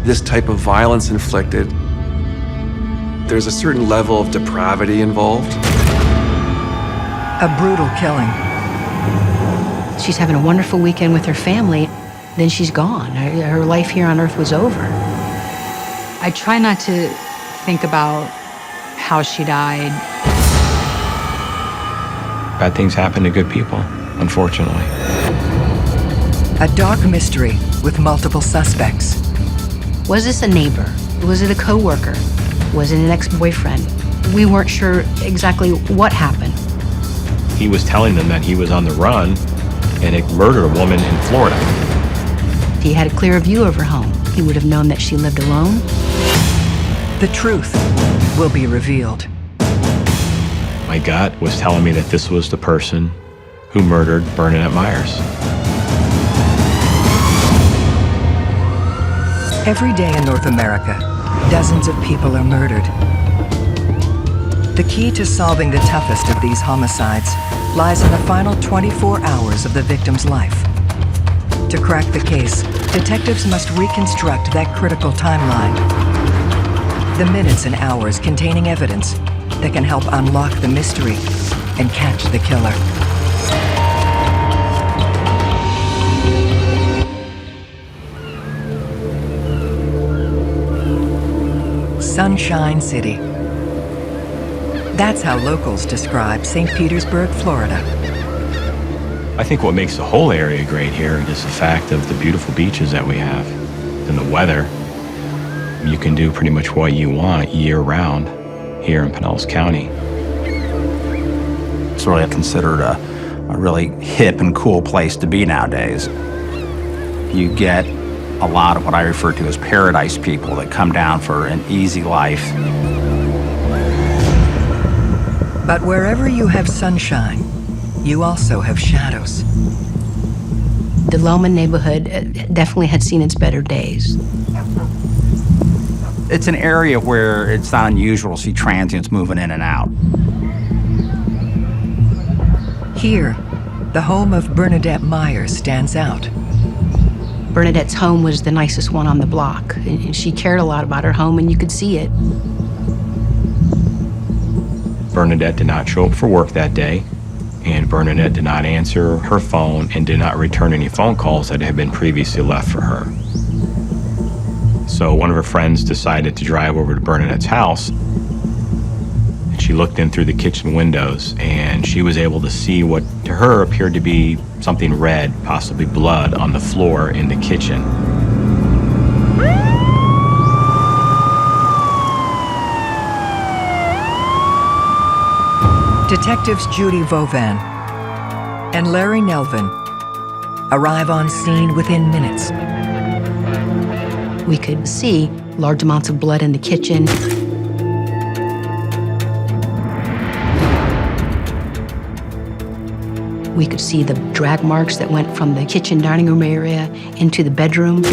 this type of violence inflicted, there's a certain level of depravity involved. A brutal killing. She's having a wonderful weekend with her family, then she's gone. Her life here on Earth was over. I try not to think about how she died. Bad things happen to good people, unfortunately. A dark mystery with multiple suspects. Was this a neighbor? Was it a coworker? Was it an ex-boyfriend? We weren't sure exactly what happened. He was telling them that he was on the run and had murdered a woman in Florida. If he had a clear view of her home, he would have known that she lived alone. The truth will be revealed. My gut was telling me that this was the person who murdered Bernardet Meyers. Every day in North America, dozens of people are murdered. The key to solving the toughest of these homicides lies in the final 24 hours of the victim's life. To crack the case, detectives must reconstruct that critical timeline. The minutes and hours containing evidence that can help unlock the mystery and catch the killer. Sunshine City. That's how locals describe St. Petersburg, Florida. I think what makes the whole area great here is the fact of the beautiful beaches that we have and the weather. You can do pretty much what you want year-round here in Pinellas County. It's really considered a really hip and cool place to be nowadays. You get a lot of what I refer to as paradise people that come down for an easy life. But wherever you have sunshine, you also have shadows. The Loma neighborhood definitely had seen its better days. It's an area where it's not unusual to see transients moving in and out. Here, the home of Bernardet Meyers stands out. Bernadette's home was the nicest one on the block. And she cared a lot about her home, and you could see it. Bernadette did not show up for work that day, and Bernadette did not answer her phone and did not return any phone calls that had been previously left for her. So one of her friends decided to drive over to Bernadette's house, and she looked in through the kitchen windows, and she was able to see what to her appeared to be something red, possibly blood, on the floor in the kitchen. Detectives Judy Vauvin and Larry Nelvin arrive on scene within minutes. We could see large amounts of blood in the kitchen. We could see the drag marks that went from the kitchen dining room area into the bedroom.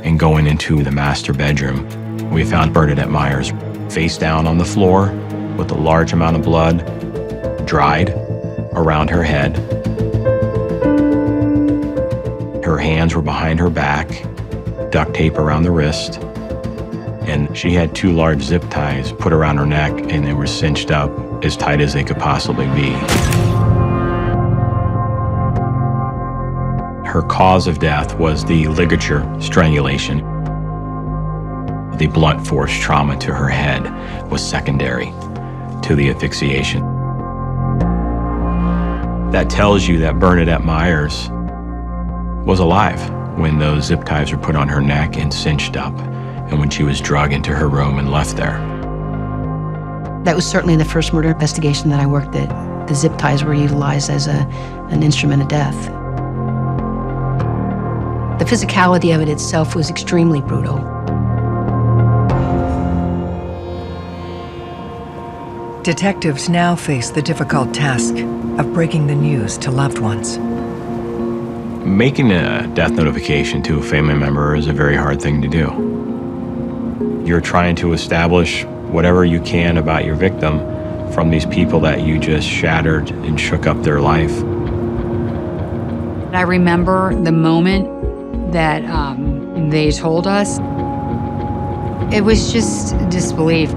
And going into the master bedroom, we found Bernadette Meyers face down on the floor with a large amount of blood, dried around her head. Her hands were behind her back, duct tape around the wrist, and she had 2 large zip ties put around her neck, and they were cinched up as tight as they could possibly be. Her cause of death was the ligature strangulation. The blunt force trauma to her head was secondary to the asphyxiation. That tells you that Bernadette Meyers was alive when those zip ties were put on her neck and cinched up, and when she was drugged into her room and left there. That was certainly the first murder investigation that I worked at. The zip ties were utilized as an instrument of death. The physicality of it itself was extremely brutal. Detectives now face the difficult task of breaking the news to loved ones. Making a death notification to a family member is a very hard thing to do. You're trying to establish whatever you can about your victim from these people that you just shattered and shook up their life. I remember the moment that they told us, it was just disbelief.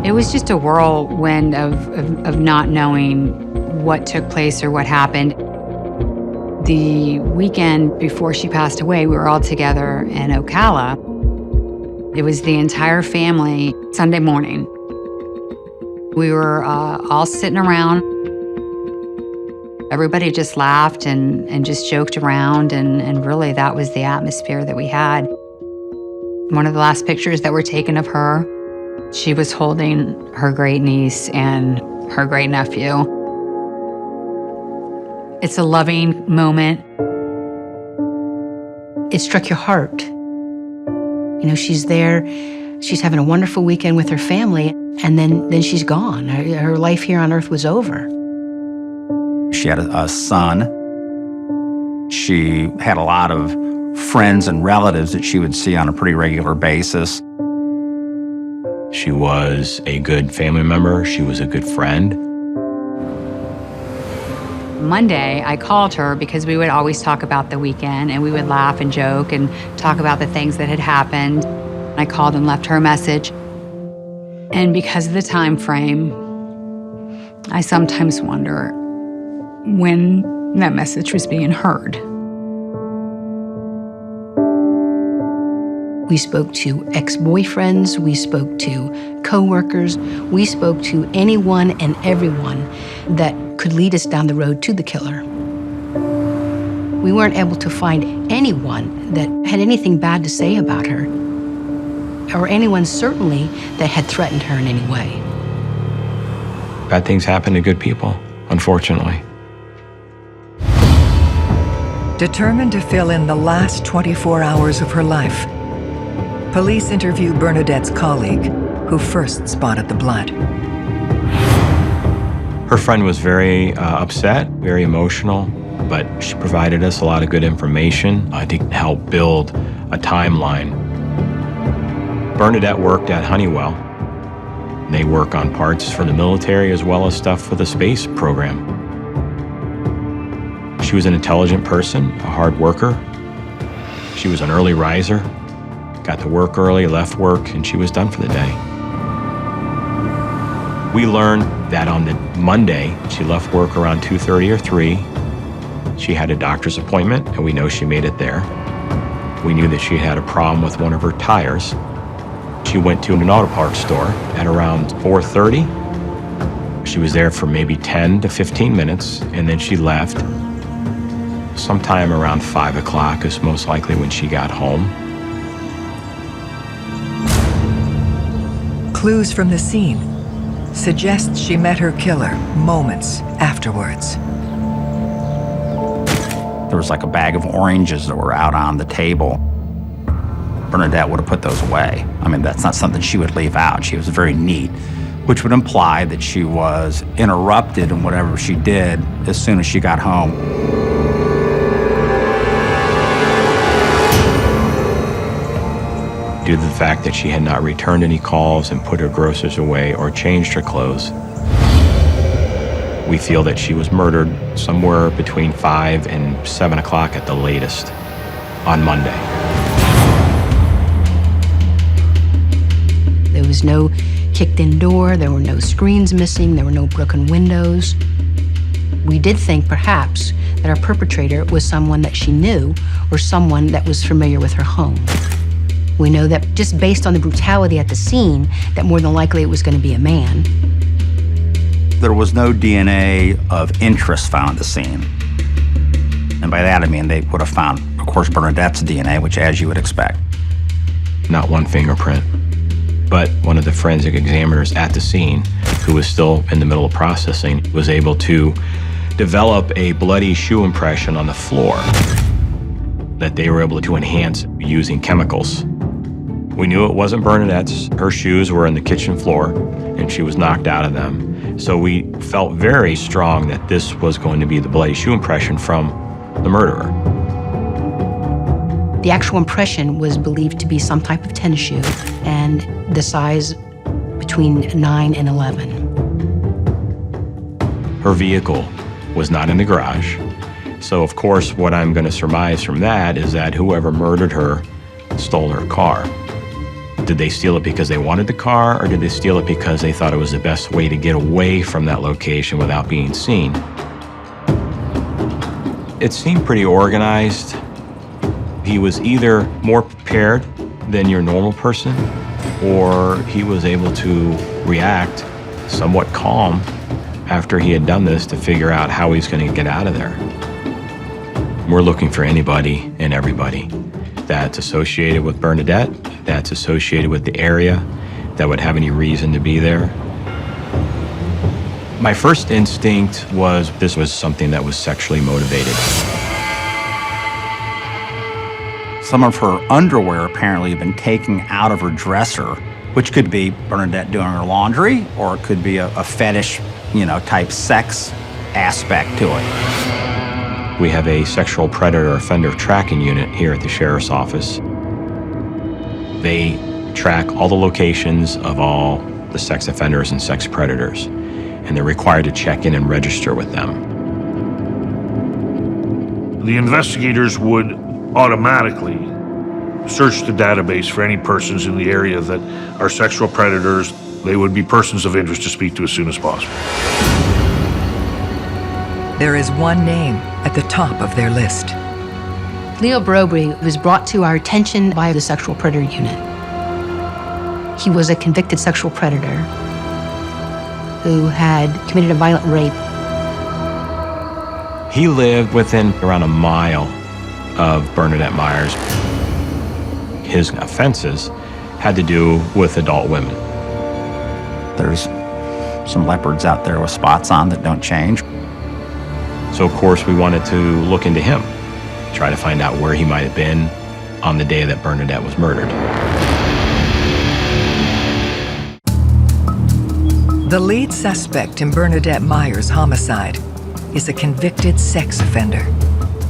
It was just a whirlwind of not knowing what took place or what happened. The weekend before she passed away, we were all together in Ocala. It was the entire family, Sunday morning. We were all sitting around. Everybody just laughed and just joked around, and really that was the atmosphere that we had. One of the last pictures that were taken of her, she was holding her great niece and her great nephew. It's a loving moment. It struck your heart. You know, she's there, she's having a wonderful weekend with her family, and then she's gone. Her life here on Earth was over. She had a son. She had a lot of friends and relatives that she would see on a pretty regular basis. She was a good family member. She was a good friend. Monday, I called her because we would always talk about the weekend, and we would laugh and joke and talk about the things that had happened. I called and left her a message. And because of the time frame, I sometimes wonder when that message was being heard. We spoke to ex-boyfriends, we spoke to co-workers, we spoke to anyone and everyone that could lead us down the road to the killer. We weren't able to find anyone that had anything bad to say about her, or anyone certainly that had threatened her in any way. Bad things happen to good people, unfortunately. Determined to fill in the last 24 hours of her life, police interview Bernadette's colleague, who first spotted the blood. Her friend was very upset, very emotional, but she provided us a lot of good information to help build a timeline. Bernadette worked at Honeywell. They work on parts for the military as well as stuff for the space program. She was an intelligent person, a hard worker. She was an early riser, got to work early, left work, and she was done for the day. We learned that on the Monday, she left work around 2:30 or 3. She had a doctor's appointment, and we know she made it there. We knew that she had a problem with one of her tires. She went to an auto parts store at around 4:30. She was there for maybe 10 to 15 minutes, and then she left. Sometime around 5 o'clock is most likely when she got home. Clues from the scene suggest she met her killer moments afterwards. There was like a bag of oranges that were out on the table. Bernadette would have put those away. I mean, that's not something she would leave out. She was very neat, which would imply that she was interrupted in whatever she did as soon as she got home. Due to the fact that she had not returned any calls and put her groceries away or changed her clothes, we feel that she was murdered somewhere between 5 and 7 o'clock at the latest on Monday. There was no kicked-in door, there were no screens missing, there were no broken windows. We did think perhaps that our perpetrator was someone that she knew or someone that was familiar with her home. We know that just based on the brutality at the scene, that more than likely it was going to be a man. There was no DNA of interest found at the scene. And by that I mean they would have found, of course, Bernadette's DNA, which as you would expect. Not one fingerprint, but one of the forensic examiners at the scene, who was still in the middle of processing, was able to develop a bloody shoe impression on the floor that they were able to enhance using chemicals. We knew it wasn't Bernadette's. Her shoes were on the kitchen floor, and she was knocked out of them. So we felt very strong that this was going to be the bloody shoe impression from the murderer. The actual impression was believed to be some type of tennis shoe, and the size between 9 and 11. Her vehicle was not in the garage. So, of course, what I'm going to surmise from that is that whoever murdered her stole her car. Did they steal it because they wanted the car, or did they steal it because they thought it was the best way to get away from that location without being seen? It seemed pretty organized. He was either more prepared than your normal person, or he was able to react somewhat calm after he had done this to figure out how he's going to get out of there. We're looking for anybody and everybody that's associated with Bernardet, that's associated with the area, that would have any reason to be there. My first instinct was this was something that was sexually motivated. Some of her underwear apparently had been taken out of her dresser, which could be Bernardet doing her laundry, or it could be a fetish, type sex aspect to it. We have a sexual predator offender tracking unit here at the sheriff's office. They track all the locations of all the sex offenders and sex predators, and they're required to check in and register with them. The investigators would automatically search the database for any persons in the area that are sexual predators. They would be persons of interest to speak to as soon as possible. There is one name at the top of their list. Leo Barobri was brought to our attention by the sexual predator unit. He was a convicted sexual predator who had committed a violent rape. He lived within around a mile of Bernardet Meyers. His offenses had to do with adult women. There's some leopards out there with spots on that don't change. So, of course, we wanted to look into him, try to find out where he might have been on the day that Bernardet was murdered. The lead suspect in Bernardet Meyers' homicide is a convicted sex offender.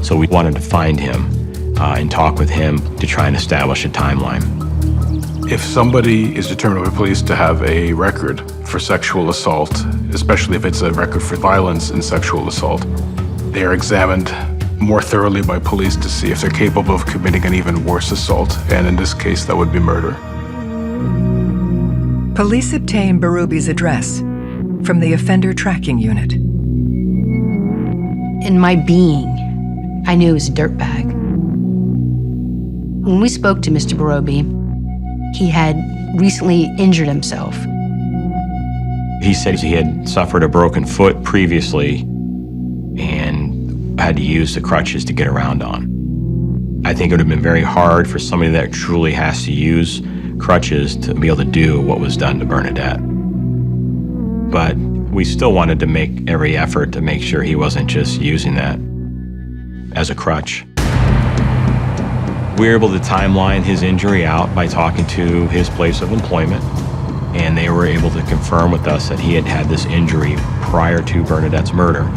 So we wanted to find him and talk with him to try and establish a timeline. If somebody is determined by police to have a record for sexual assault, especially if it's a record for violence and sexual assault, they are examined more thoroughly by police to see if they're capable of committing an even worse assault, and in this case, that would be murder. Police obtain Barubi's address from the offender tracking unit. In my being, I knew he was a dirtbag. When we spoke to Mr. Barobi, he had recently injured himself. He said he had suffered a broken foot previously and had to use the crutches to get around on. I think it would have been very hard for somebody that truly has to use crutches to be able to do what was done to Bernardet. But we still wanted to make every effort to make sure he wasn't just using that as a crutch. We were able to timeline his injury out by talking to his place of employment, and they were able to confirm with us that he had had this injury prior to Bernadette's murder.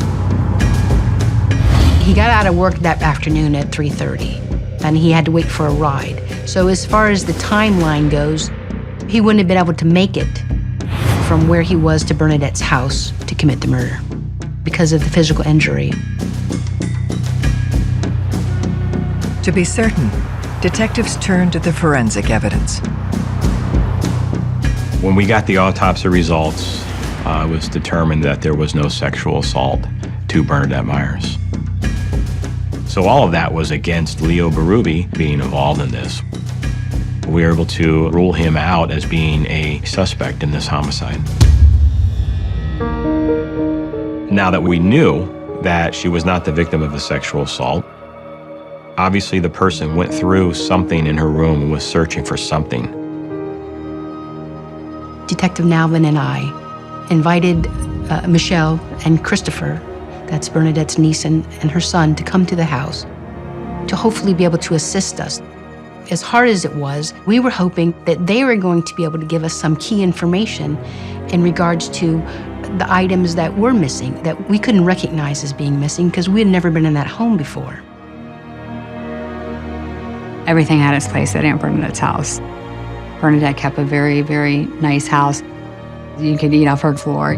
He got out of work that afternoon at 3:30, and he had to wait for a ride. So as far as the timeline goes, he wouldn't have been able to make it from where he was to Bernadette's house to commit the murder because of the physical injury. To be certain, detectives turned to the forensic evidence. When we got the autopsy results, it was determined that there was no sexual assault to Bernardet Meyers. So all of that was against Leo Barubi being involved in this. We were able to rule him out as being a suspect in this homicide. Now that we knew that she was not the victim of a sexual assault, obviously the person went through something in her room and was searching for something. Detective Nalvin and I invited Michelle and Christopher, that's Bernadette's niece and her son, to come to the house to hopefully be able to assist us. As hard as it was, we were hoping that they were going to be able to give us some key information in regards to the items that were missing, that we couldn't recognize as being missing because we had never been in that home before. Everything had its place at Aunt Bernadette's house. Bernadette kept a very, very nice house. You could eat off her floor.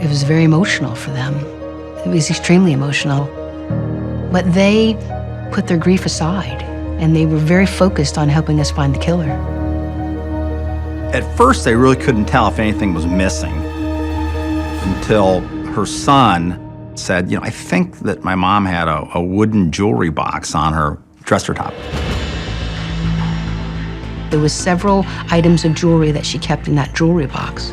It was very emotional for them. It was extremely emotional. But they put their grief aside, and they were very focused on helping us find the killer. At first, they really couldn't tell if anything was missing until her son said, I think that my mom had a wooden jewelry box on her dresser top. There was several items of jewelry that she kept in that jewelry box.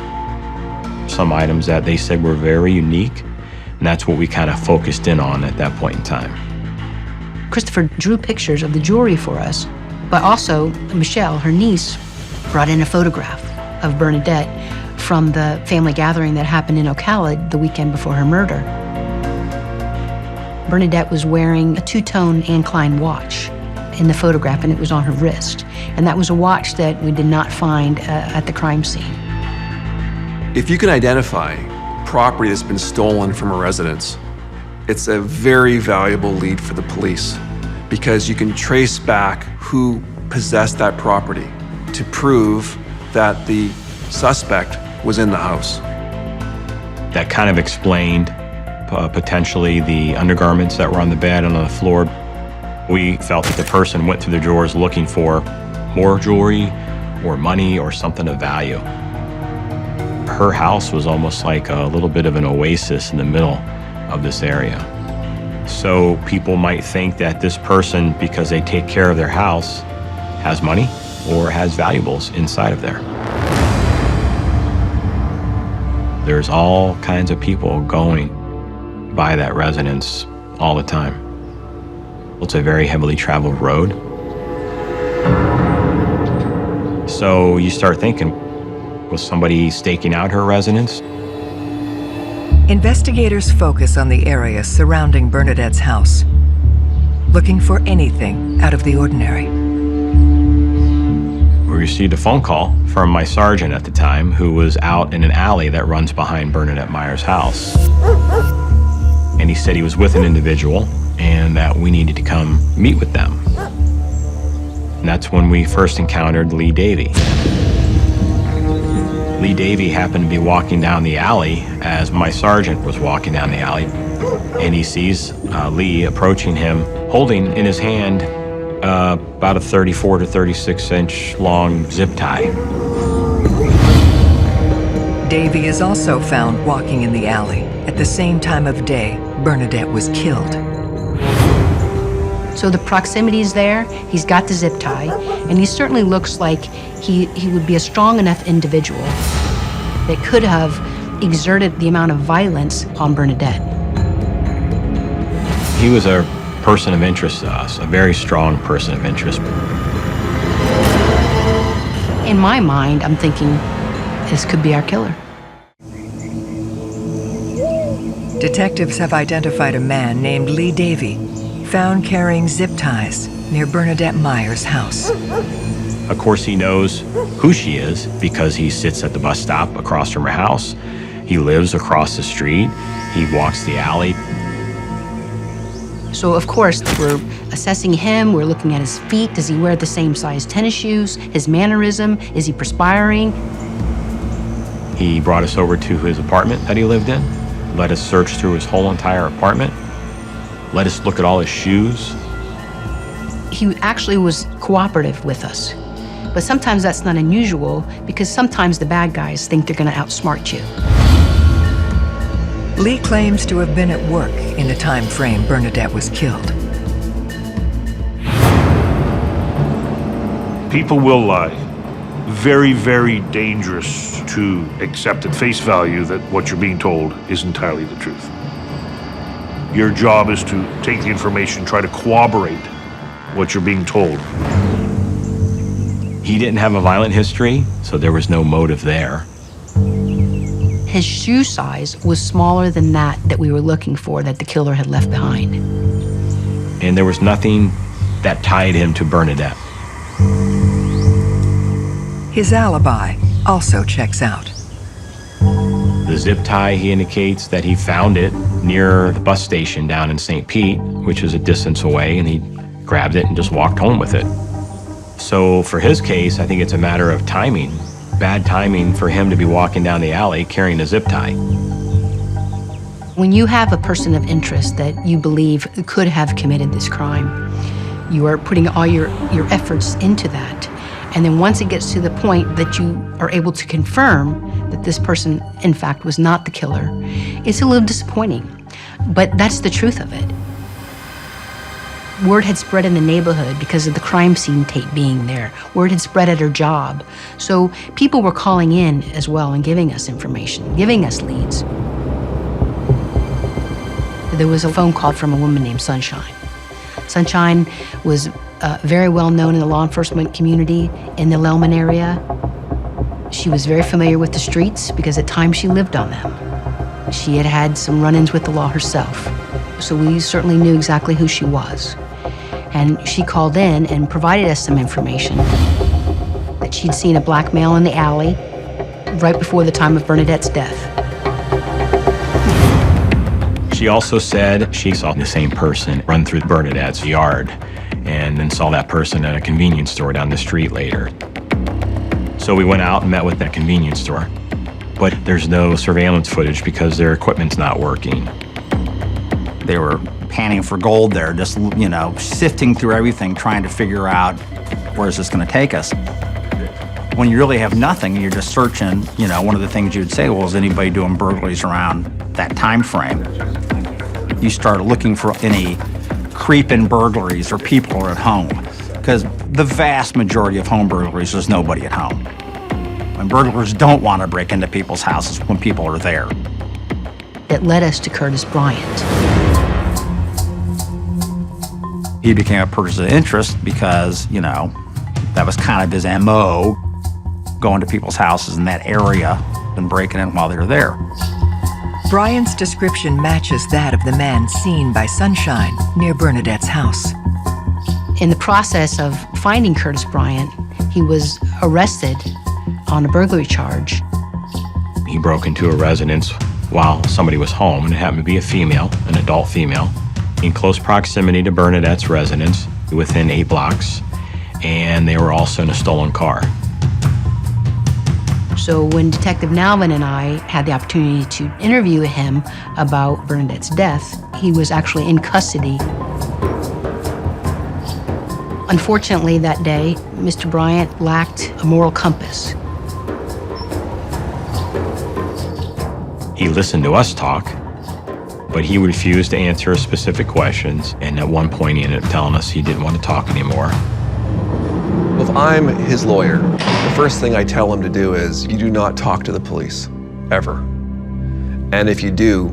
Some items that they said were very unique, and that's what we kind of focused in on at that point in time. Christopher drew pictures of the jewelry for us, but also Michelle, her niece, brought in a photograph of Bernadette from the family gathering that happened in Ocala the weekend before her murder. Bernadette was wearing a two-tone Ancline watch in the photograph, and it was on her wrist. And that was a watch that we did not find at the crime scene. If you can identify property that's been stolen from a residence, it's a very valuable lead for the police because you can trace back who possessed that property to prove that the suspect was in the house. That kind of explained potentially the undergarments that were on the bed and on the floor. We felt that the person went through the drawers looking for more jewelry or money or something of value. Her house was almost like a little bit of an oasis in the middle of this area. So people might think that this person, because they take care of their house, has money or has valuables inside of there. There's all kinds of people going by that residence all the time. It's a very heavily traveled road. So you start thinking, was somebody staking out her residence? Investigators focus on the area surrounding Bernadette's house, looking for anything out of the ordinary. We received a phone call from my sergeant at the time, who was out in an alley that runs behind Bernardet Meyers' house. And he said he was with an individual and that we needed to come meet with them. And that's when we first encountered Lee Davyy. Lee Davyy happened to be walking down the alley as my sergeant was walking down the alley, and he sees Lee approaching him, holding in his hand about a 34 to 36 inch long zip tie. Davyy is also found walking in the alley at the same time of day Bernadette was killed. So the proximity is there, he's got the zip tie, and he certainly looks like he would be a strong enough individual that could have exerted the amount of violence on Bernadette. He was a person of interest to us, a very strong person of interest. In my mind, I'm thinking, this could be our killer. Detectives have identified a man named Lee Davyy, found carrying zip ties near Bernardet Meyers' house. Of course, he knows who she is because he sits at the bus stop across from her house. He lives across the street. He walks the alley. So, of course, we're assessing him. We're looking at his feet. Does he wear the same size tennis shoes? His mannerism? Is he perspiring? He brought us over to his apartment that he lived in, let us search through his whole entire apartment, let us look at all his shoes. He actually was cooperative with us. But sometimes that's not unusual because sometimes the bad guys think they're going to outsmart you. Lee claims to have been at work in the time frame Bernadette was killed. People will lie. Very, very dangerous to accept at face value that what you're being told is entirely the truth. Your job is to take the information, try to corroborate what you're being told. He didn't have a violent history, so there was no motive there. His shoe size was smaller than that we were looking for, that the killer had left behind. And there was nothing that tied him to Bernadette. His alibi also checks out. The zip tie, he indicates that he found it near the bus station down in St. Pete, which is a distance away, and he grabbed it and just walked home with it. So for his case, I think it's a matter of timing. Bad timing for him to be walking down the alley carrying a zip tie. When you have a person of interest that you believe could have committed this crime, you are putting all your efforts into that. And then once it gets to the point that you are able to confirm that this person, in fact, was not the killer, it's a little disappointing. But that's the truth of it. Word had spread in the neighborhood because of the crime scene tape being there. Word had spread at her job. So people were calling in as well and giving us information, giving us leads. There was a phone call from a woman named Sunshine. Sunshine was very well known in the law enforcement community in the Lellman area. She was very familiar with the streets because at times she lived on them. She had had some run-ins with the law herself. So we certainly knew exactly who she was. And she called in and provided us some information that she'd seen a black male in the alley right before the time of Bernadette's death. She also said she saw the same person run through Bernadette's yard and then saw that person at a convenience store down the street later. So we went out and met with that convenience store. But there's no surveillance footage because their equipment's not working. They were panning for gold there, just, sifting through everything, trying to figure out where's this going to take us. When you really have nothing, you're just searching, one of the things you'd say, well, is anybody doing burglaries around that time frame? You start looking for any creep-in burglaries or people are at home, because the vast majority of home burglaries, there's nobody at home. And burglars don't want to break into people's houses when people are there. It led us to Curtis Bryant. He became a person of interest because, that was kind of his MO, going to people's houses in that area and breaking in while they were there. Bryant's description matches that of the man seen by Sunshine near Bernadette's house. In the process of finding Curtis Bryant, he was arrested on a burglary charge. He broke into a residence while somebody was home, and it happened to be a female, an adult female, in close proximity to Bernadette's residence, within 8 blocks, and they were also in a stolen car. So when Detective Nalvin and I had the opportunity to interview him about Bernadette's death, he was actually in custody. Unfortunately, that day, Mr. Bryant lacked a moral compass. He listened to us talk, but he refused to answer specific questions, and at one point he ended up telling us he didn't want to talk anymore. Well, if I'm his lawyer, the first thing I tell him to do is, you do not talk to the police, ever. And if you do,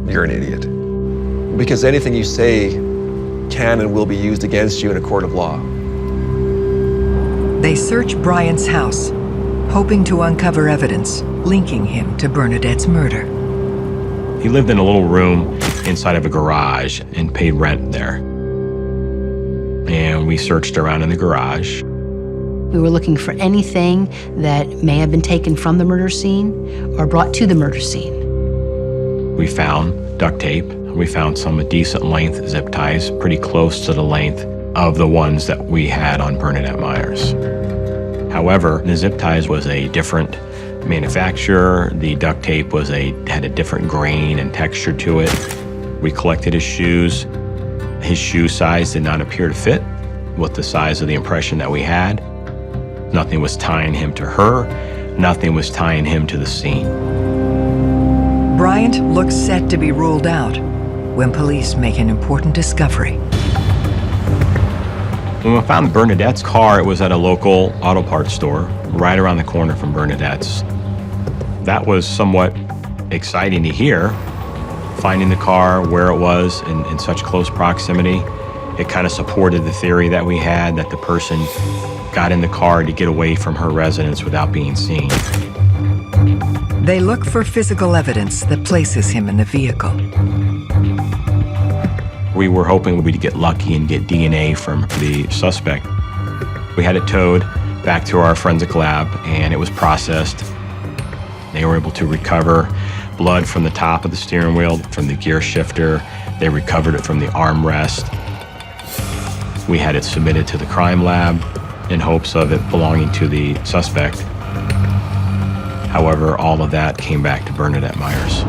you're an idiot. Because anything you say can and will be used against you in a court of law. They search Bryant's house, hoping to uncover evidence linking him to Bernadette's murder. He lived in a little room inside of a garage and paid rent there. And we searched around in the garage. We were looking for anything that may have been taken from the murder scene or brought to the murder scene. We found duct tape. We found some decent length zip ties, pretty close to the length of the ones that we had on Bernardet Meyers. However, the zip ties was a different manufacturer. The duct tape had a different grain and texture to it. We collected his shoes. His shoe size did not appear to fit with the size of the impression that we had. Nothing was tying him to her. Nothing was tying him to the scene. Bryant looks set to be ruled out when police make an important discovery. When we found Bernadette's car, it was at a local auto parts store right around the corner from Bernadette's. That was somewhat exciting to hear. Finding the car where it was in such close proximity, it kind of supported the theory that we had that the person got in the car to get away from her residence without being seen. They look for physical evidence that places him in the vehicle. We were hoping we'd get lucky and get DNA from the suspect. We had it towed back to our forensic lab, and it was processed. They were able to recover blood from the top of the steering wheel, from the gear shifter. They recovered it from the armrest. We had it submitted to the crime lab in hopes of it belonging to the suspect. However, all of that came back to Bernardet Meyers.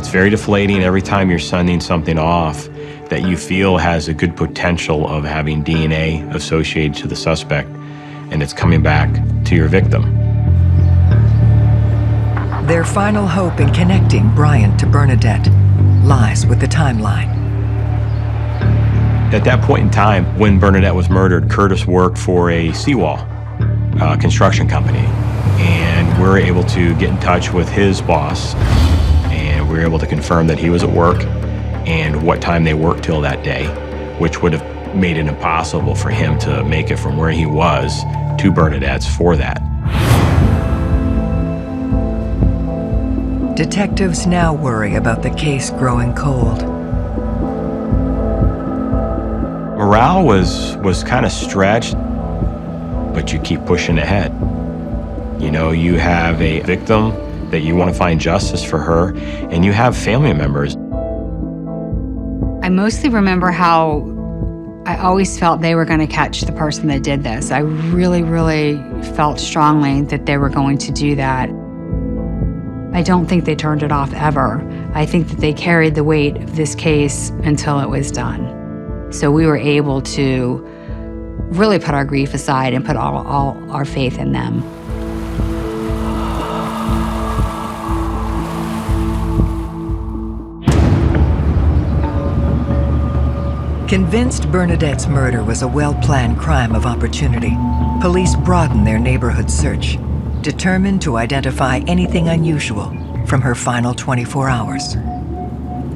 It's very deflating every time you're sending something off that you feel has a good potential of having DNA associated to the suspect, and it's coming back to your victim. Their final hope in connecting Bryant to Bernardet lies with the timeline. At that point in time, when Bernardet was murdered, Curtis worked for a seawall construction company, and we were able to get in touch with his boss, and we were able to confirm that he was at work and what time they worked till that day, which would have made it impossible for him to make it from where he was to Bernadette's for that. Detectives now worry about the case growing cold. Morale was kind of stretched, but you keep pushing ahead. You know, you have a victim that you want to find justice for her, and you have family members. I mostly remember how I always felt they were going to catch the person that did this. I really, really felt strongly that they were going to do that. I don't think they turned it off ever. I think that they carried the weight of this case until it was done. So we were able to really put our grief aside and put all our faith in them. Convinced Bernadette's murder was a well-planned crime of opportunity, police broadened their neighborhood search, determined to identify anything unusual from her final 24 hours.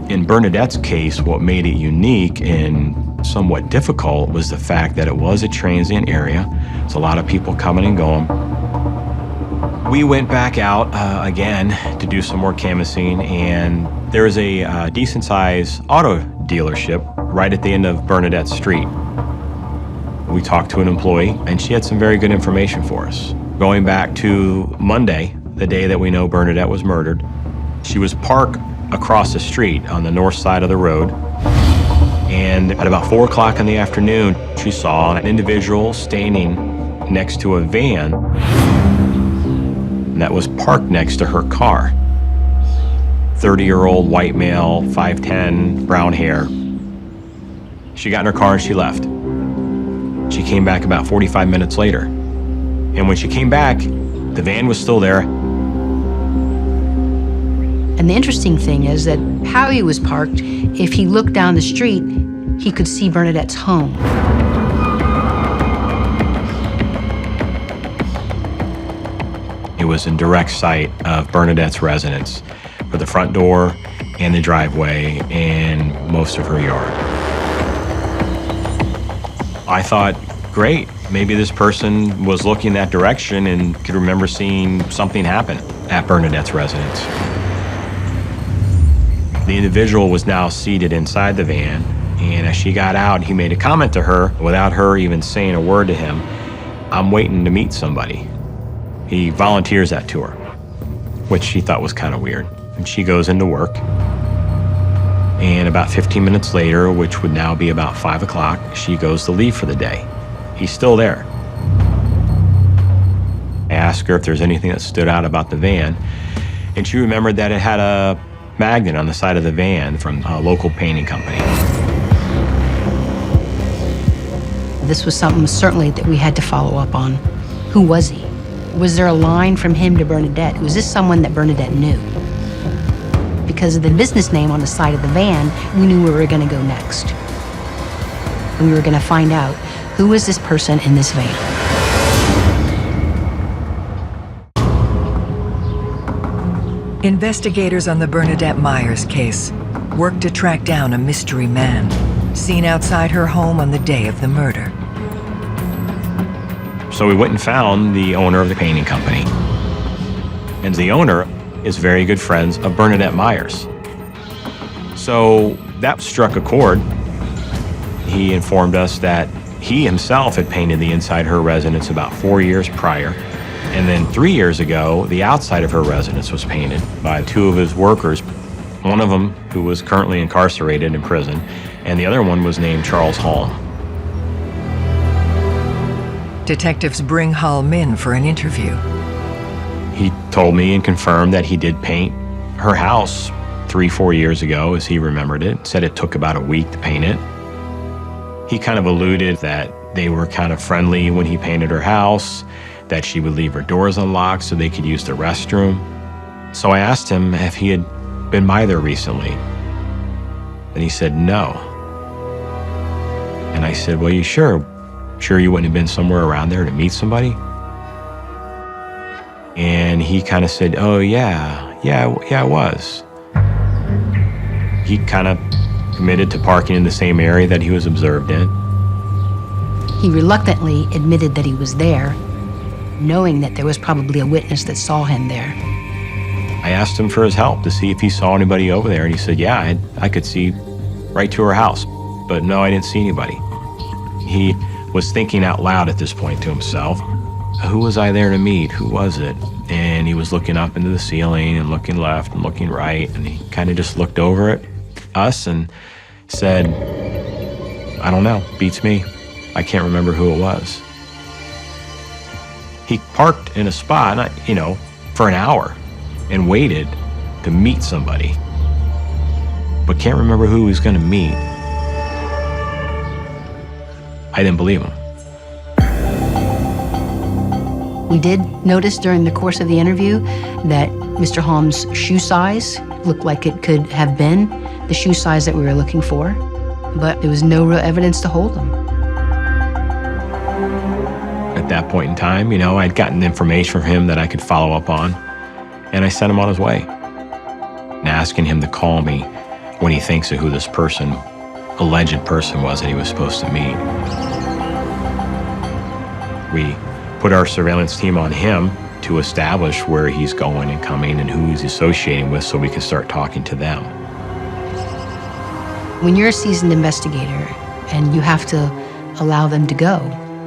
In Bernadette's case, what made it unique and somewhat difficult was the fact that it was a transient area. It's a lot of people coming and going. We went back out again to do some more canvassing, and there was a decent-sized auto dealership right at the end of Bernadette Street. We talked to an employee, and she had some very good information for us. Going back to Monday, the day that we know Bernadette was murdered, she was parked across the street on the north side of the road, and at about 4 o'clock in the afternoon, she saw an individual standing next to a van that was parked next to her car. 30-year-old white male, 5'10", brown hair. She got in her car and she left. She came back about 45 minutes later. And when she came back, the van was still there. And the interesting thing is that how he was parked, if he looked down the street, he could see Bernadette's home. It was in direct sight of Bernadette's residence, with the front door and the driveway and most of her yard. I thought, great, maybe this person was looking that direction and could remember seeing something happen at Bernadette's residence. The individual was now seated inside the van, and as she got out, he made a comment to her without her even saying a word to him. "I'm waiting to meet somebody." He volunteers that to her, which she thought was kind of weird. And she goes into work. And about 15 minutes later, which would now be about 5 o'clock, she goes to leave for the day. He's still there. I asked her if there's anything that stood out about the van, and she remembered that it had a magnet on the side of the van from a local painting company. This was something certainly that we had to follow up on. Who was he? Was there a line from him to Bernadette? Was this someone that Bernadette knew? Because of the business name on the side of the van, we knew where we were going to go next. And we were going to find out who was this person in this van. Investigators on the Bernardet Meyers case worked to track down a mystery man seen outside her home on the day of the murder. So we went and found the owner of the painting company. And the owner is very good friends of Bernardet Meyers. So that struck a chord. He informed us that he himself had painted the inside her residence about 4 years prior. And then 3 years ago, the outside of her residence was painted by 2 of his workers. One of them who was currently incarcerated in prison, and the other one was named Charles Halm. Detectives bring Halm in for an interview. He told me and confirmed that he did paint her house 3-4 years ago, as he remembered it. Said it took about a week to paint it. He kind of alluded that they were kind of friendly when he painted her house, that she would leave her doors unlocked so they could use the restroom. So I asked him if he had been by there recently. And he said no. And I said, well, you sure? Sure you wouldn't have been somewhere around there to meet somebody? And he kind of said, oh, yeah, I was. He kind of committed to parking in the same area that he was observed in. He reluctantly admitted that he was there, knowing that there was probably a witness that saw him there. I asked him for his help to see if he saw anybody over there, and he said, yeah, I could see right to her house, but no, I didn't see anybody. He was thinking out loud at this point to himself, who was I there to meet? Who was it? And he was looking up into the ceiling and looking left and looking right, and he kind of just looked over at us and said, I don't know, beats me. I can't remember who it was. He parked in a spot, for an hour and waited to meet somebody, but can't remember who he was going to meet. I didn't believe him. We did notice during the course of the interview that Mr. Halm's shoe size looked like it could have been the shoe size that we were looking for, but there was no real evidence to hold him. At that point in time, I'd gotten information from him that I could follow up on, and I sent him on his way, and asking him to call me when he thinks of who this alleged person was that he was supposed to meet. We put our surveillance team on him to establish where he's going and coming and who he's associating with so we can start talking to them. When you're a seasoned investigator and you have to allow them to go,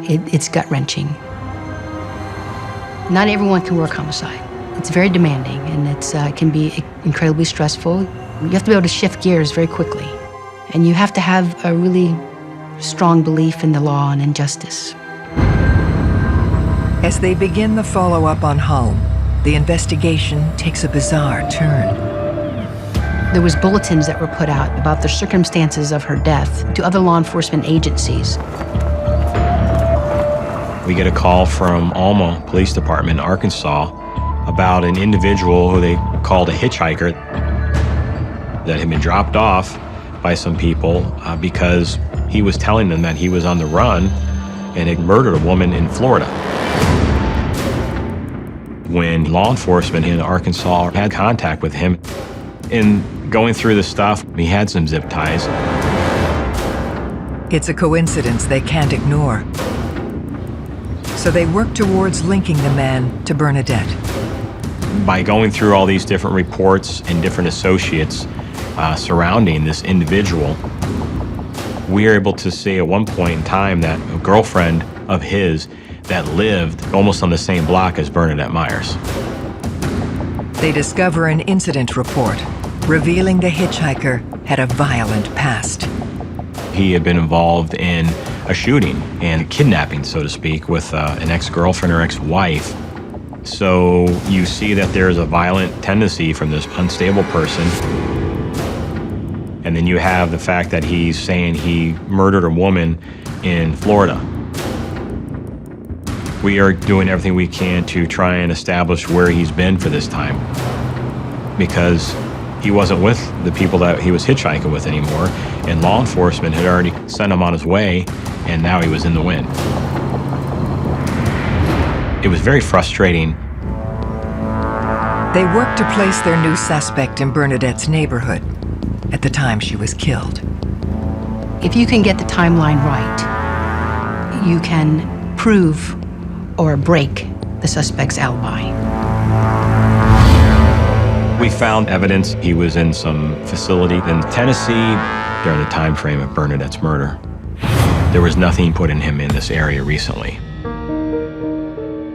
it's gut-wrenching. Not everyone can work homicide. It's very demanding, and it can be incredibly stressful. You have to be able to shift gears very quickly, and you have to have a really strong belief in the law and in justice. As they begin the follow-up on Halm, the investigation takes a bizarre turn. There was bulletins that were put out about the circumstances of her death to other law enforcement agencies. We get a call from Alma Police Department in Arkansas about an individual who they called a hitchhiker that had been dropped off by some people because he was telling them that he was on the run and had murdered a woman in Florida. When law enforcement in Arkansas had contact with him, in going through the stuff, he had some zip ties. It's a coincidence they can't ignore. So they work towards linking the man to Bernardet. By going through all these different reports and different associates surrounding this individual, we are able to see at one point in time that a girlfriend of his that lived almost on the same block as Bernardet Meyers. They discover an incident report revealing the hitchhiker had a violent past. He had been involved in a shooting and kidnapping, so to speak, with an ex-girlfriend or ex-wife. So you see that there's a violent tendency from this unstable person. And then you have the fact that he's saying he murdered a woman in Florida. We are doing everything we can to try and establish where he's been for this time, because he wasn't with the people that he was hitchhiking with anymore, and law enforcement had already sent him on his way, and now he was in the wind. It was very frustrating. They work to place their new suspect in Bernadette's neighborhood at the time she was killed. If you can get the timeline right, you can prove or break the suspect's alibi. We found evidence he was in some facility in Tennessee during the time frame of Bernadette's murder. There was nothing put in him in this area recently.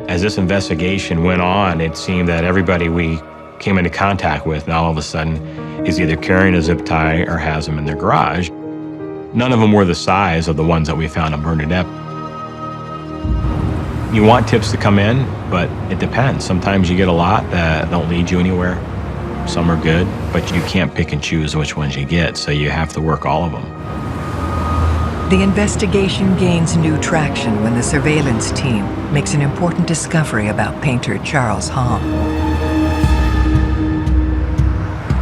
As this investigation went on, it seemed that everybody we came into contact with now all of a sudden is either carrying a zip tie or has them in their garage. None of them were the size of the ones that we found on Bernadette. You want tips to come in, but it depends. Sometimes you get a lot that don't lead you anywhere. Some are good, but you can't pick and choose which ones you get, so you have to work all of them. The investigation gains new traction when the surveillance team makes an important discovery about painter Charles Halm.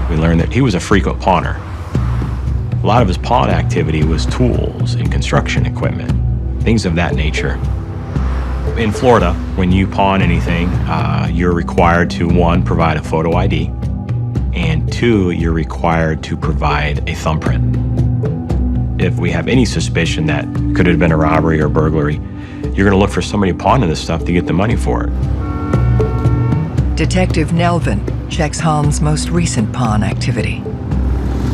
We learned that he was a frequent pawner. A lot of his pawn activity was tools and construction equipment, things of that nature. In Florida, when you pawn anything, you're required to, 1, provide a photo ID, and 2, you're required to provide a thumbprint. If we have any suspicion that could have been a robbery or burglary, you're going to look for somebody pawning this stuff to get the money for it. Detective Nelvin checks Halm's most recent pawn activity.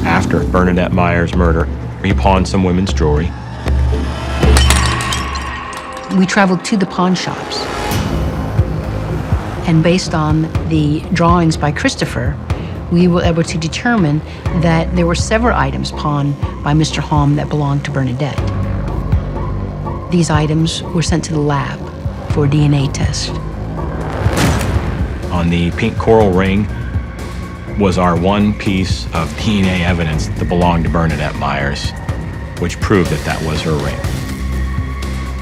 After Bernardet Meyers' murder, he pawned some women's jewelry. We traveled to the pawn shops. And based on the drawings by Christopher, we were able to determine that there were several items pawned by Mr. Halm that belonged to Bernadette. These items were sent to the lab for a DNA test. On the pink coral ring was our one piece of DNA evidence that belonged to Bernardet Meyers, which proved that that was her ring.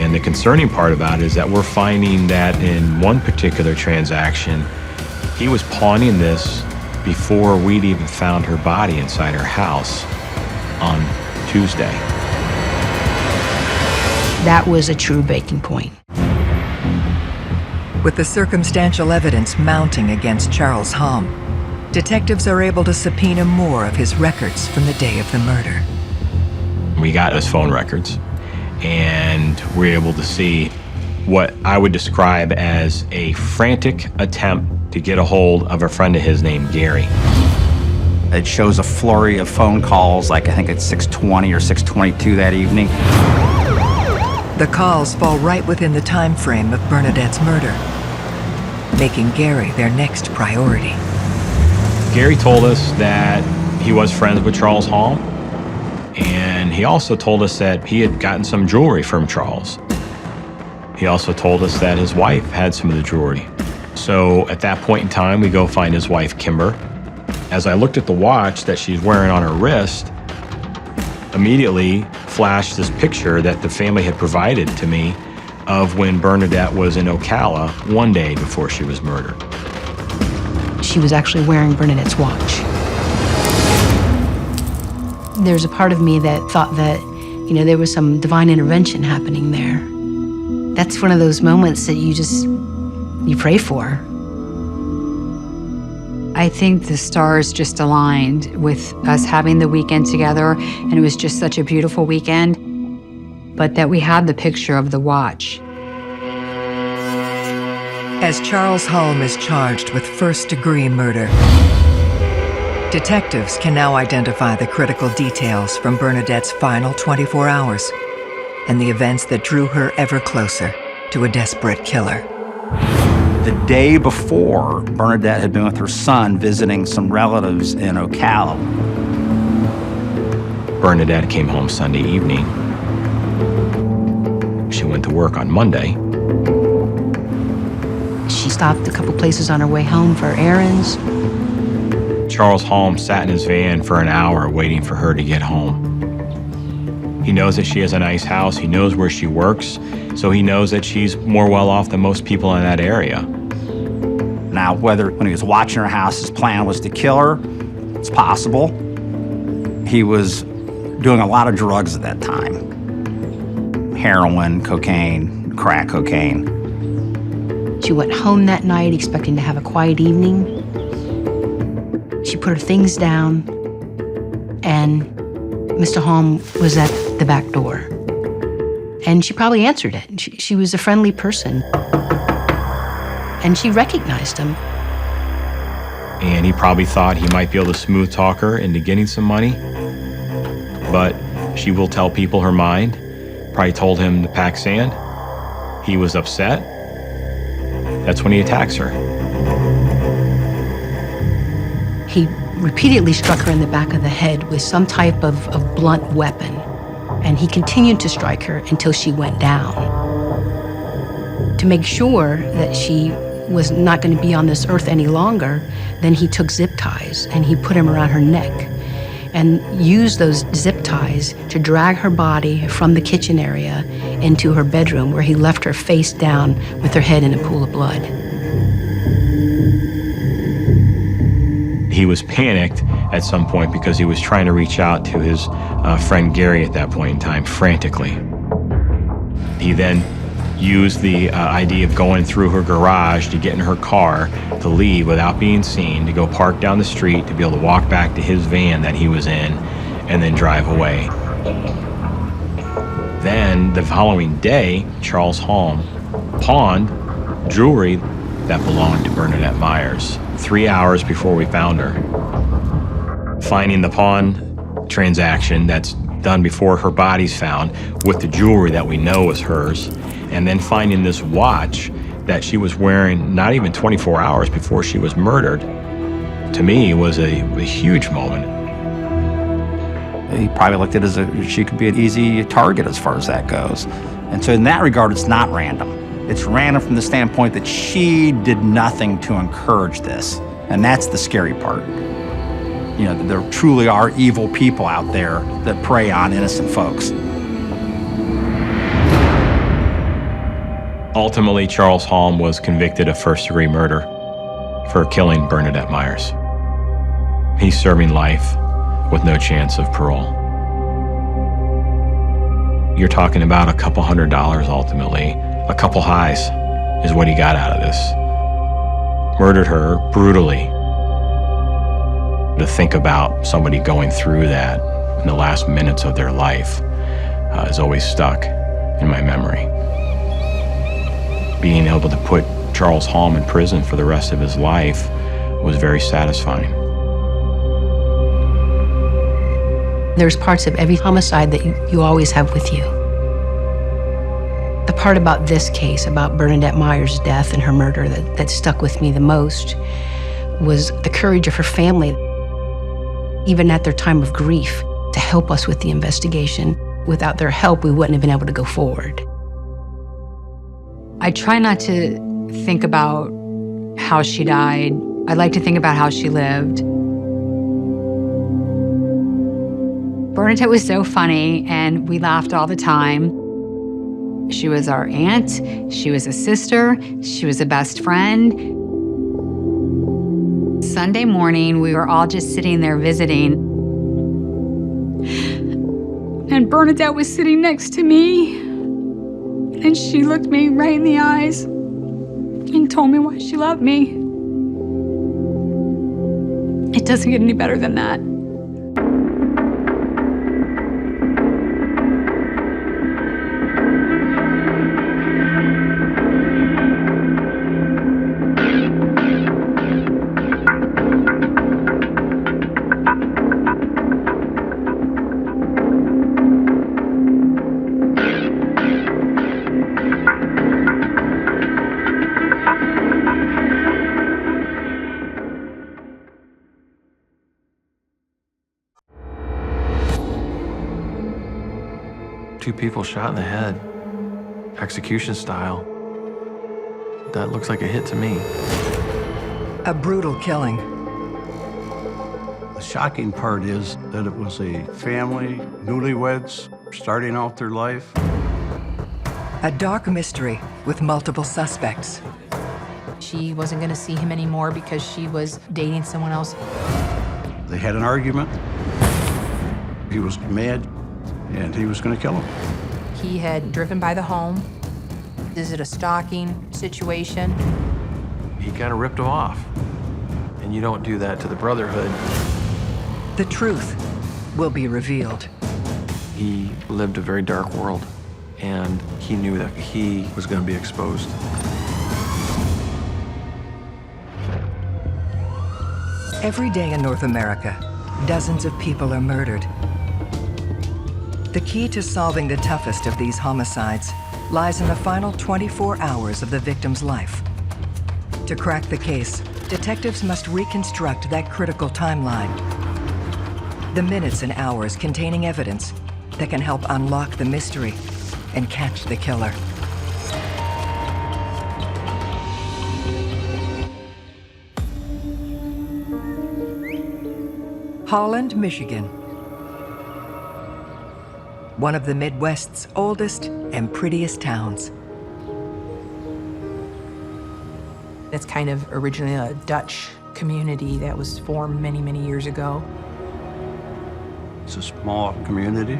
And the concerning part about it is that we're finding that in one particular transaction, he was pawning this before we'd even found her body inside her house on Tuesday. That was a true breaking point. With the circumstantial evidence mounting against Charles Halm, detectives are able to subpoena more of his records from the day of the murder. We got his phone records, and we're able to see what I would describe as a frantic attempt to get a hold of a friend of his named Gary. It shows a flurry of phone calls, like I think it's 6:20 or 6:22 that evening. The calls fall right within the time frame of Bernadette's murder, making Gary their next priority. Gary told us that he was friends with Charles Halm, and he also told us that he had gotten some jewelry from Charles. He also told us that his wife had some of the jewelry. So at that point in time, we go find his wife, Kimber. As I looked at the watch that she's wearing on her wrist, immediately flashed this picture that the family had provided to me of when Bernadette was in Ocala one day before she was murdered. She was actually wearing Bernadette's watch. There's a part of me that thought that, there was some divine intervention happening there. That's one of those moments that you pray for. I think the stars just aligned with us having the weekend together, and it was just such a beautiful weekend, but that we had the picture of the watch. As Charles Halm is charged with first-degree murder, detectives can now identify the critical details from Bernadette's final 24 hours and the events that drew her ever closer to a desperate killer. The day before, Bernadette had been with her son visiting some relatives in Ocala. Bernadette came home Sunday evening. She went to work on Monday. She stopped a couple places on her way home for errands. Charles Halm sat in his van for an hour waiting for her to get home. He knows that she has a nice house. He knows where she works. So he knows that she's more well off than most people in that area. Now, whether when he was watching her house, his plan was to kill her, it's possible. He was doing a lot of drugs at that time. Heroin, cocaine, crack cocaine. She went home that night expecting to have a quiet evening. She put her things down, and Mr. Halm was at the back door. And she probably answered it. She was a friendly person. And she recognized him. And he probably thought he might be able to smooth talk her into getting some money. But she will tell people her mind. Probably told him to pack sand. He was upset. That's when he attacks her. He repeatedly struck her in the back of the head with some type of blunt weapon. And he continued to strike her until she went down. To make sure that she was not going to be on this earth any longer, then he took zip ties and he put them around her neck and used those zip ties to drag her body from the kitchen area into her bedroom, where he left her face down with her head in a pool of blood. He was panicked at some point because he was trying to reach out to his friend Gary at that point in time, frantically. He then used the idea of going through her garage to get in her car to leave without being seen, to go park down the street, to be able to walk back to his van that he was in, and then drive away. Then, the following day, Charles Halm pawned jewelry that belonged to Bernardet Meyers 3 hours before we found her. Finding the pawn transaction that's done before her body's found with the jewelry that we know is hers, and then finding this watch that she was wearing not even 24 hours before she was murdered, to me was a huge moment. He probably looked at it as she could be an easy target as far as that goes. And so in that regard, it's not random. It's random from the standpoint that she did nothing to encourage this. And that's the scary part. You know, there truly are evil people out there that prey on innocent folks. Ultimately, Charles Halm was convicted of first-degree murder for killing Bernardet Meyers. He's serving life with no chance of parole. You're talking about a couple $100 ultimately. A couple highs is what he got out of this. Murdered her brutally. To think about somebody going through that in the last minutes of their life is always stuck in my memory. Being able to put Charles Halm in prison for the rest of his life was very satisfying. There's parts of every homicide that you always have with you. The part about this case, about Bernardet Meyers' death and her murder that stuck with me the most was the courage of her family, even at their time of grief, to help us with the investigation. Without their help, we wouldn't have been able to go forward. I try not to think about how she died. I like to think about how she lived. Bernadette was so funny, and we laughed all the time. She was our aunt, she was a sister, she was a best friend. Sunday morning, we were all just sitting there visiting. And Bernadette was sitting next to me. And she looked me right in the eyes and told me why she loved me. It doesn't get any better than that. Two people shot in the head, execution style. That looks like a hit to me. A brutal killing. The shocking part is that it was a family, newlyweds, starting out their life. A dark mystery with multiple suspects. She wasn't going to see him anymore because she was dating someone else. They had an argument. He was mad, and he was going to kill him. He had driven by the home. Is it a stalking situation? He kind of ripped him off. And you don't do that to the Brotherhood. The truth will be revealed. He lived a very dark world, and he knew that he was going to be exposed. Every day in North America, dozens of people are murdered. The key to solving the toughest of these homicides lies in the final 24 hours of the victim's life. To crack the case, detectives must reconstruct that critical timeline. The minutes and hours containing evidence that can help unlock the mystery and catch the killer. Holland, Michigan. One of the Midwest's oldest and prettiest towns. It's kind of originally a Dutch community that was formed many, many years ago. It's a small community.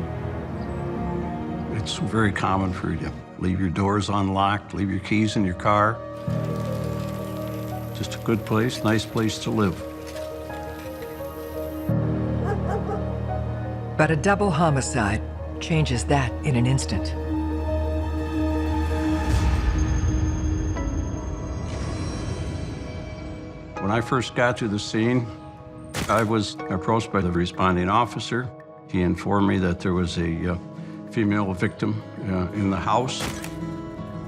It's very common for you to leave your doors unlocked, leave your keys in your car. Just a good place, nice place to live. But a double homicide changes that in an instant. When I first got to the scene, I was approached by the responding officer. He informed me that there was a female victim in the house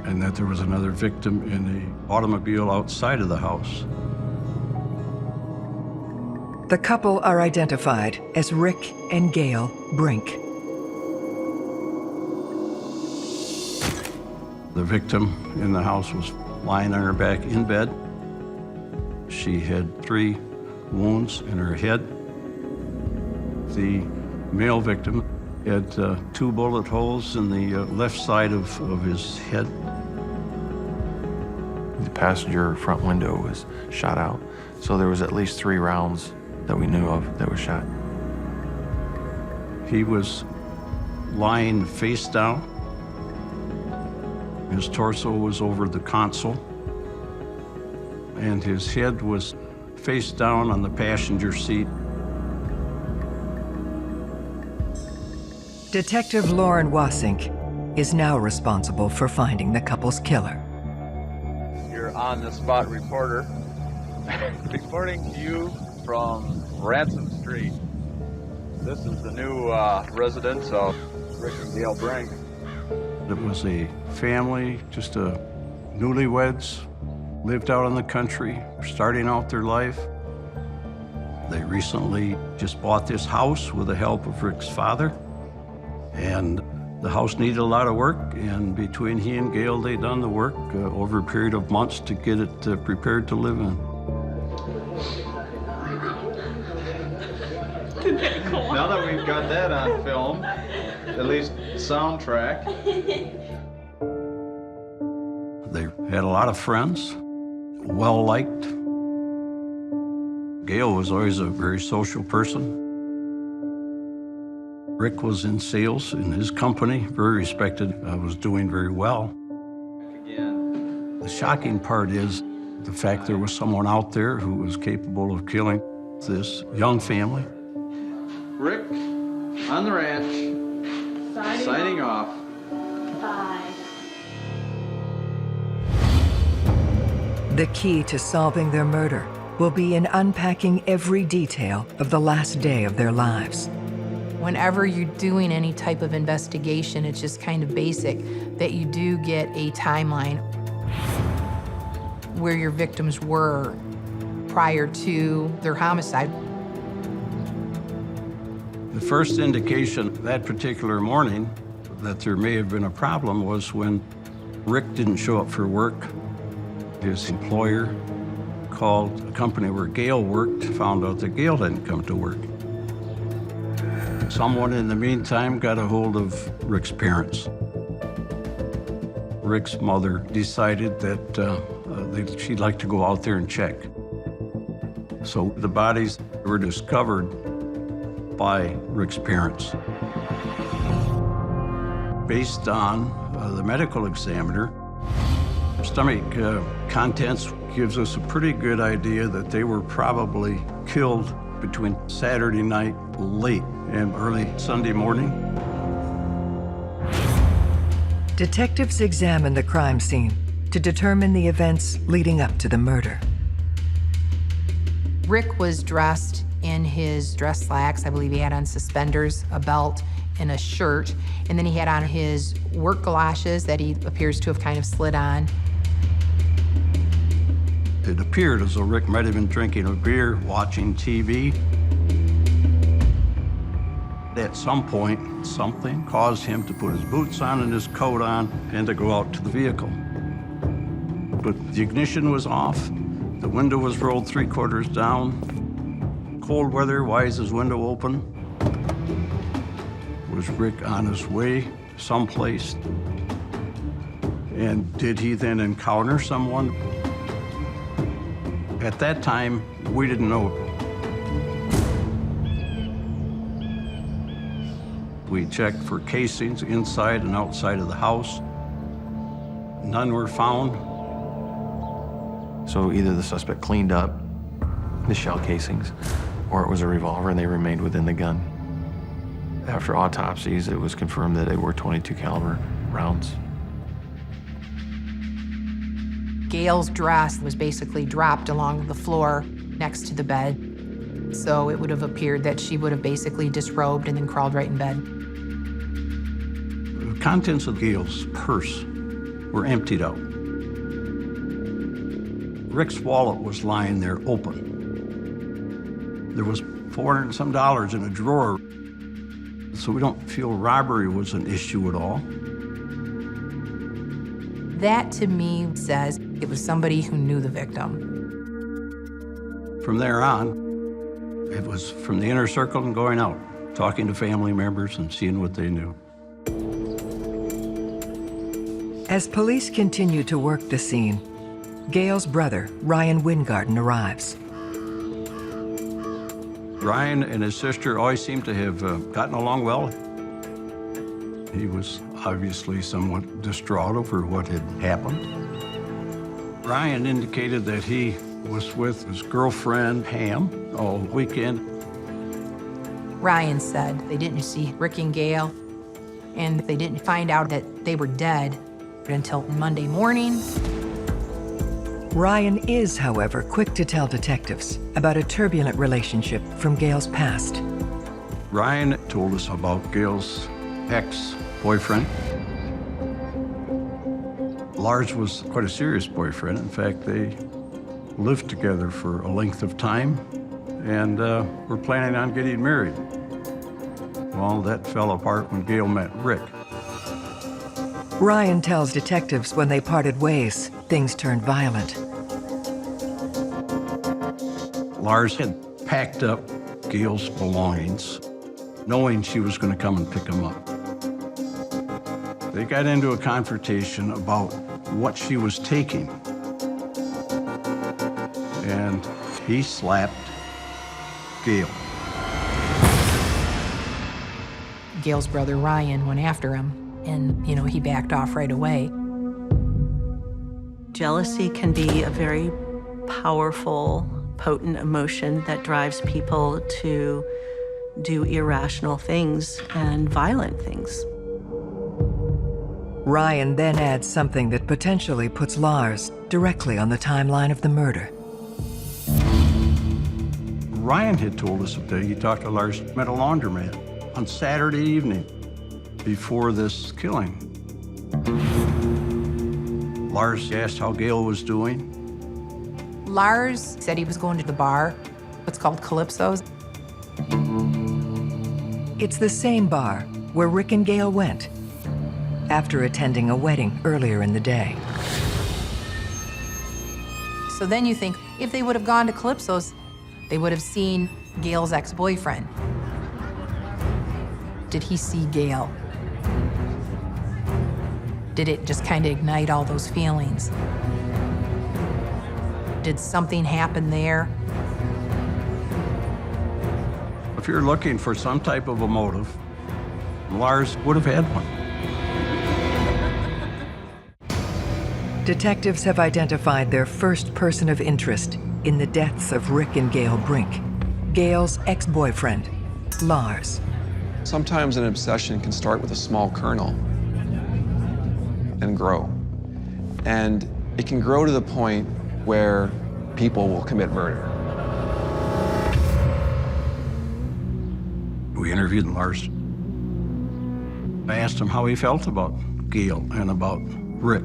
and that there was another victim in the automobile outside of the house. The couple are identified as Rick and Gail Brink. The victim in the house was lying on her back in bed. She had 3 wounds in her head. The male victim had 2 bullet holes in the left side of his head. The passenger front window was shot out, so there was at least 3 rounds that we knew of that were shot. He was lying face down. His torso was over the console, and his head was face down on the passenger seat. Detective Lauren Wasink is now responsible for finding the couple's killer. Your on-the-spot reporter, reporting to you from Ransom Street. This is the new residence of Rick and Gail Brink. It was a family, just a newlyweds, lived out in the country, starting out their life. They recently just bought this house with the help of Rick's father. And the house needed a lot of work, and between he and Gail, they done the work over a period of months to get it prepared to live in. Now that we've got that on film, at least soundtrack. They had a lot of friends, well-liked. Gail was always a very social person. Rick was in sales in his company, very respected, was doing very well. Again. The shocking part is the fact there was someone out there who was capable of killing this young family. Rick, on the ranch, signing off. Bye. The key to solving their murder will be in unpacking every detail of the last day of their lives. Whenever you're doing any type of investigation, it's just kind of basic that you do get a timeline where your victims were prior to their homicide. The first indication that particular morning that there may have been a problem was when Rick didn't show up for work. His employer called a company where Gail worked, found out that Gail didn't come to work. Someone in the meantime got a hold of Rick's parents. Rick's mother decided that she'd like to go out there and check. So the bodies were discovered by Rick's parents. Based on the medical examiner, stomach contents gives us a pretty good idea that they were probably killed between Saturday night late and early Sunday morning. Detectives examine the crime scene to determine the events leading up to the murder. Rick was dressed in his dress slacks. I believe he had on suspenders, a belt, and a shirt. And then he had on his work galoshes that he appears to have kind of slid on. It appeared as though Rick might have been drinking a beer, watching TV. At some point, something caused him to put his boots on and his coat on and to go out to the vehicle. But the ignition was off, the window was rolled 3/4 down, cold weather, why is his window open? Was Rick on his way someplace? And did he then encounter someone? At that time, we didn't know. We checked for casings inside and outside of the house. None were found. So either the suspect cleaned up the shell casings, or it was a revolver and they remained within the gun. After autopsies, it was confirmed that they were .22 caliber rounds. Gail's dress was basically dropped along the floor next to the bed. So it would have appeared that she would have basically disrobed and then crawled right in bed. The contents of Gail's purse were emptied out. Rick's wallet was lying there open. There was $400 and some in a drawer, so we don't feel robbery was an issue at all. That, to me, says it was somebody who knew the victim. From there on, it was from the inner circle and going out, talking to family members and seeing what they knew. As police continue to work the scene, Gail's brother, Ryan Windgarden, arrives. Ryan and his sister always seemed to have gotten along well. He was obviously somewhat distraught over what had happened. Ryan indicated that he was with his girlfriend, Halm, all weekend. Ryan said they didn't see Rick and Gail, and they didn't find out that they were dead until Monday morning. Ryan is, however, quick to tell detectives about a turbulent relationship from Gail's past. Ryan told us about Gail's ex-boyfriend. Lars was quite a serious boyfriend. In fact, they lived together for a length of time and were planning on getting married. Well, that fell apart when Gail met Rick. Ryan tells detectives when they parted ways, things turned violent. Lars had packed up Gail's belongings, knowing she was going to come and pick them up. They got into a confrontation about what she was taking. And he slapped Gail. Gail's brother Ryan went after him, and, he backed off right away. Jealousy can be a very powerful, potent emotion that drives people to do irrational things and violent things. Ryan then adds something that potentially puts Lars directly on the timeline of the murder. Ryan had told us that he talked to Lars at a laundromat on Saturday evening before this killing. Lars asked how Gail was doing. Lars said he was going to the bar, what's called Calypso's. It's the same bar where Rick and Gail went after attending a wedding earlier in the day. So then you think, if they would have gone to Calypso's, they would have seen Gail's ex-boyfriend. Did he see Gail? Did it just kind of ignite all those feelings? Did something happen there? If you're looking for some type of a motive, Lars would have had one. Detectives have identified their first person of interest in the deaths of Rick and Gail Brink, Gail's ex-boyfriend, Lars. Sometimes an obsession can start with a small kernel and grow. And it can grow to the point where people will commit murder. We interviewed Lars. I asked him how he felt about Gail and about Rick.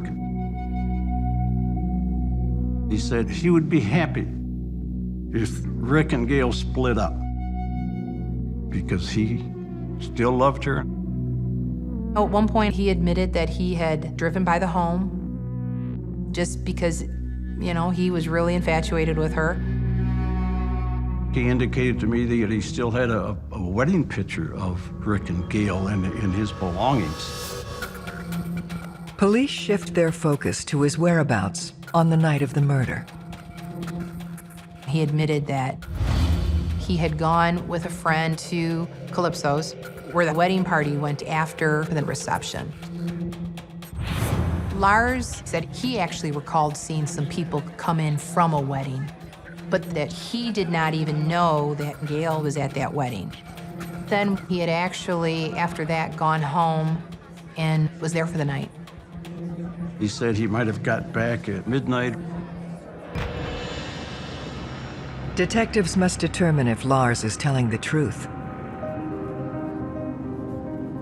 He said he would be happy if Rick and Gail split up because he still loved her. At one point, he admitted that he had driven by the home just because, he was really infatuated with her. He indicated to me that he still had a wedding picture of Rick and Gail in his belongings. Police shift their focus to his whereabouts on the night of the murder. He admitted that he had gone with a friend to Calypso's, where the wedding party went after the reception. Lars said he actually recalled seeing some people come in from a wedding, but that he did not even know that Gail was at that wedding. Then he had actually, after that, gone home and was there for the night. He said he might have got back at midnight. Detectives must determine if Lars is telling the truth.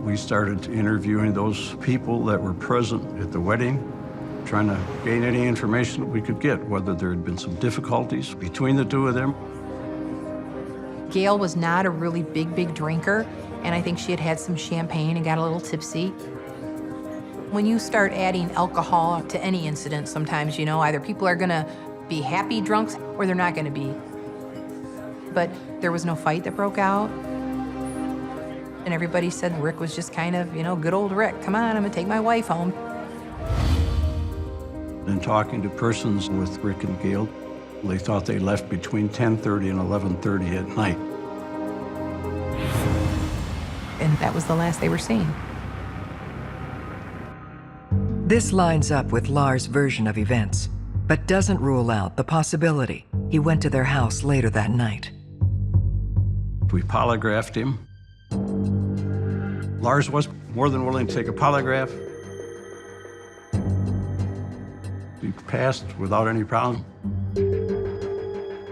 We started interviewing those people that were present at the wedding, trying to gain any information that we could get, whether there had been some difficulties between the two of them. Gail was not a really big drinker, and I think she had had some champagne and got a little tipsy. When you start adding alcohol to any incident, sometimes, either people are gonna be happy drunks or they're not gonna be. But there was no fight that broke out. And everybody said Rick was just kind of, good old Rick. Come on, I'm gonna take my wife home. And talking to persons with Rick and Gail, they thought they left between 10:30 and 11:30 at night. And that was the last they were seen. This lines up with Lars' version of events, but doesn't rule out the possibility he went to their house later that night. We polygraphed him. Lars was more than willing to take a polygraph. He passed without any problem.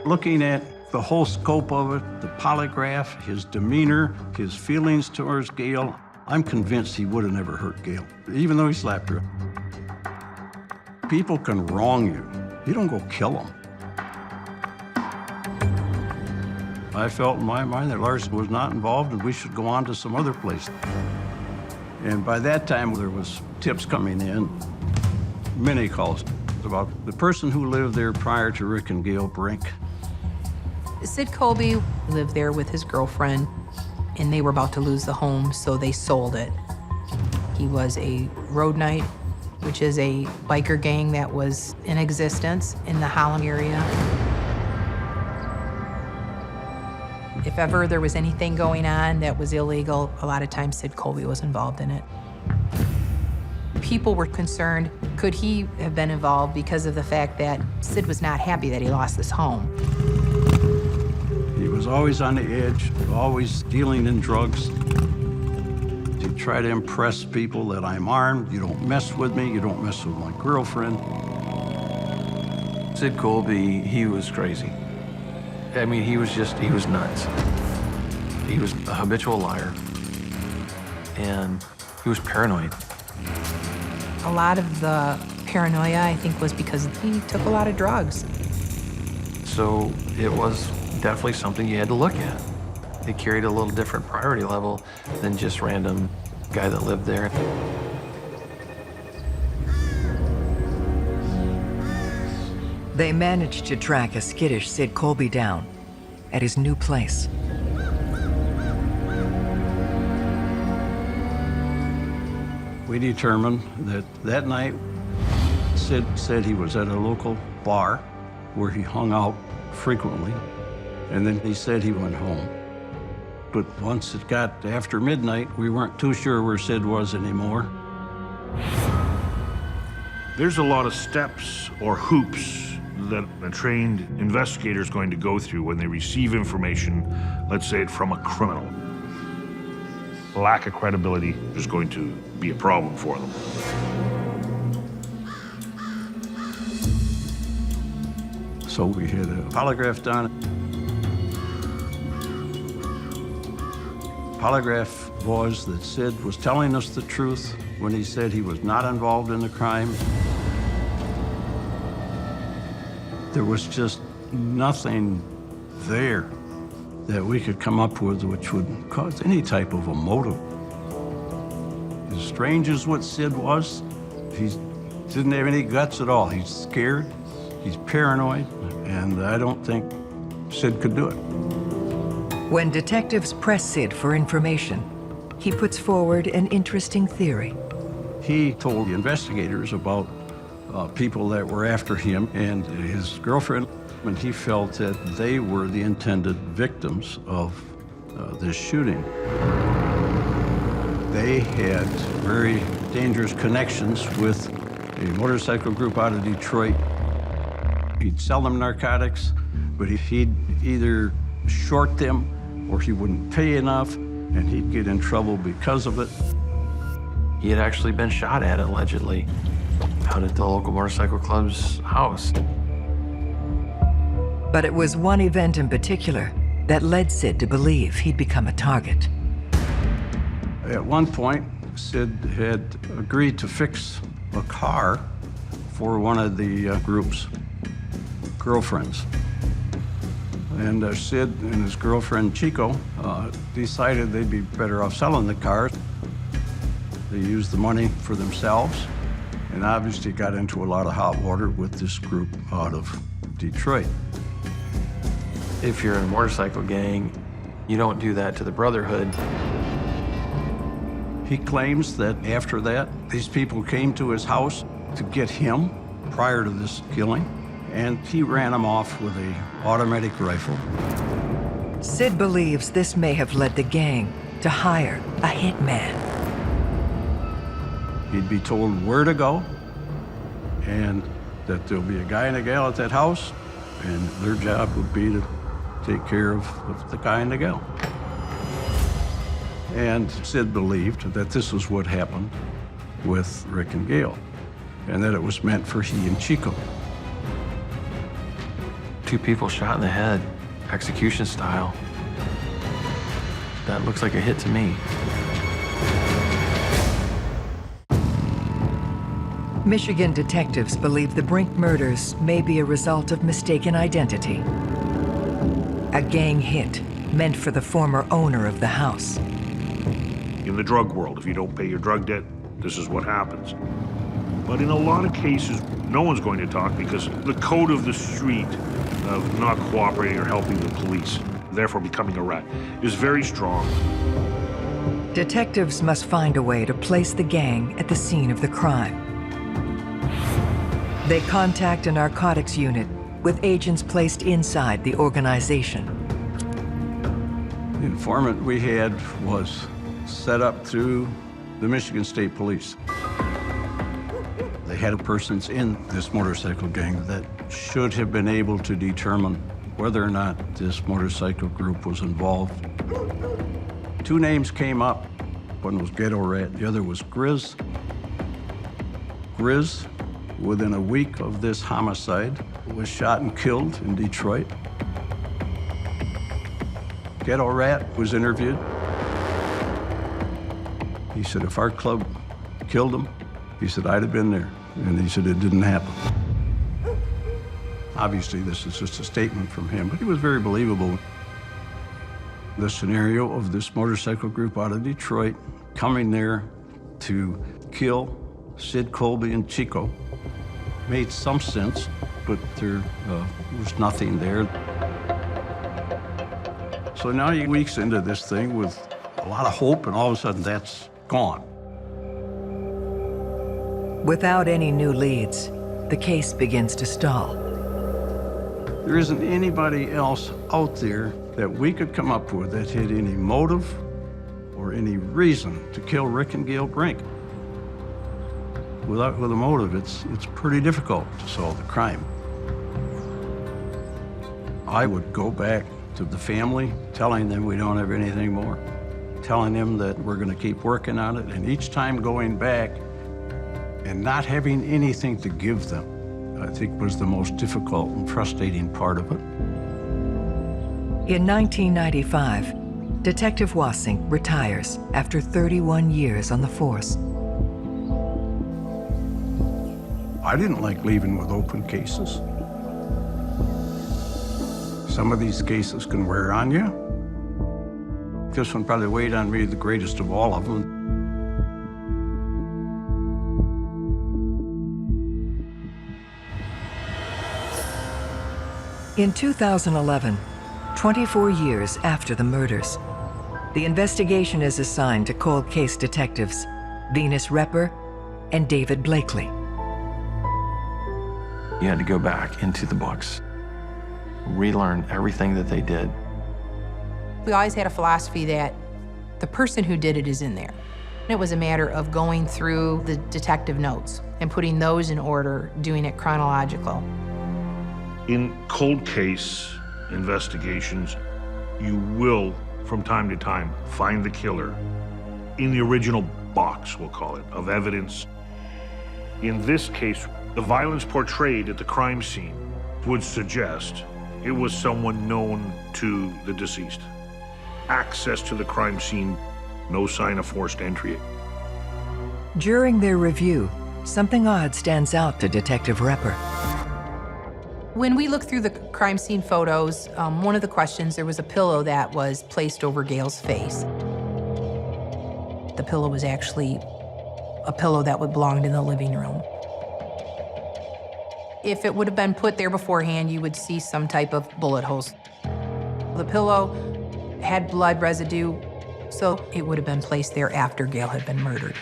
Looking at the whole scope of it, the polygraph, his demeanor, his feelings towards Gail, I'm convinced he would have never hurt Gail, even though he slapped her. People can wrong you. You don't go kill them. I felt in my mind that Lars was not involved and we should go on to some other place. And by that time, there was tips coming in, many calls about the person who lived there prior to Rick and Gail, Brink. Sid Colby lived there with his girlfriend, and they were about to lose the home, so they sold it. He was a road knight, which is a biker gang that was in existence in the Halm area. If ever there was anything going on that was illegal, a lot of times Sid Colby was involved in it. People were concerned, could he have been involved because of the fact that Sid was not happy that he lost this home. He was always on the edge, always dealing in drugs. He tried to impress people that I'm armed, you don't mess with me, you don't mess with my girlfriend. Sid Colby, he was crazy. I mean, he was nuts. He was a habitual liar, and he was paranoid. A lot of the paranoia, I think, was because he took a lot of drugs. So it was definitely something you had to look at. It carried a little different priority level than just random guy that lived there. They managed to track a skittish Sid Colby down at his new place. We determined that that night, Sid said he was at a local bar where he hung out frequently, and then he said he went home. But once it got after midnight, we weren't too sure where Sid was anymore. There's a lot of steps or hoops that a trained investigator is going to go through when they receive information, let's say from a criminal. Lack of credibility is going to be a problem for them. So we had a polygraph done. Polygraph was that Sid was telling us the truth when he said he was not involved in the crime. There was just nothing there that we could come up with which would cause any type of a motive. As strange as what Sid was, he didn't have any guts at all. He's scared, he's paranoid, and I don't think Sid could do it. When detectives press Sid for information, he puts forward an interesting theory. He told the investigators about people that were after him and his girlfriend, and he felt that they were the intended victims of this shooting. They had very dangerous connections with a motorcycle group out of Detroit. He'd sell them narcotics, but he'd either short them or he wouldn't pay enough, and he'd get in trouble because of it. He had actually been shot at, allegedly, out at the local motorcycle club's house. But it was one event in particular that led Sid to believe he'd become a target. At one point, Sid had agreed to fix a car for one of the group's girlfriends. And Sid and his girlfriend, Chico, decided they'd be better off selling the car. They used the money for themselves, and obviously got into a lot of hot water with this group out of Detroit. If you're in a motorcycle gang, you don't do that to the Brotherhood. He claims that after that, these people came to his house to get him prior to this killing, and he ran them off with an automatic rifle. Sid believes this may have led the gang to hire a hitman. He'd be told where to go, and that there'll be a guy and a gal at that house, and their job would be to take care of the guy and the gal. And Sid believed that this was what happened with Rick and Gail, and that it was meant for he and Chico. 2 people shot in the head, execution style. That looks like a hit to me. Michigan detectives believe the Brink murders may be a result of mistaken identity. A gang hit meant for the former owner of the house. In the drug world, if you don't pay your drug debt, this is what happens. But in a lot of cases, no one's going to talk because the code of the street of not cooperating or helping the police, therefore becoming a rat, is very strong. Detectives must find a way to place the gang at the scene of the crime. They contact a narcotics unit with agents placed inside the organization. The informant we had was set up through the Michigan State Police. They had a person in this motorcycle gang that should have been able to determine whether or not this motorcycle group was involved. 2 names came up. One was Ghetto Rat, the other was Grizz. Grizz, within a week of this homicide, was shot and killed in Detroit. Ghetto Rat was interviewed. He said, if our club killed him, he said, I'd have been there. And he said, it didn't happen. Obviously, this is just a statement from him, but he was very believable. The scenario of this motorcycle group out of Detroit coming there to kill Sid Colby and Chico made some sense, but there was nothing there. So now you're weeks into this thing with a lot of hope, and all of a sudden that's gone. Without any new leads, the case begins to stall. There isn't anybody else out there that we could come up with that had any motive or any reason to kill Rick and Gail Brink. With a motive, it's pretty difficult to solve the crime. I would go back to the family, telling them we don't have anything more, telling them that we're going to keep working on it, and each time going back and not having anything to give them, I think was the most difficult and frustrating part of it. In 1995, Detective Wassink retires after 31 years on the force. I didn't like leaving with open cases. Some of these cases can wear on you. This one probably weighed on me the greatest of all of them. In 2011, 24 years after the murders, the investigation is assigned to cold case detectives Venus Repper and David Blakely. You had to go back into the books, relearn everything that they did. We always had a philosophy that the person who did it is in there. It was a matter of going through the detective notes and putting those in order, doing it chronological. In cold case investigations, you will, from time to time, find the killer in the original box, we'll call it, of evidence. In this case, the violence portrayed at the crime scene would suggest it was someone known to the deceased. Access to the crime scene, no sign of forced entry. During their review, something odd stands out to Detective Repper. When we looked through the crime scene photos, one of the questions, there was a pillow that was placed over Gail's face. The pillow was actually a pillow that belonged in the living room. If it would have been put there beforehand, you would see some type of bullet holes. The pillow had blood residue, so it would have been placed there after Gail had been murdered.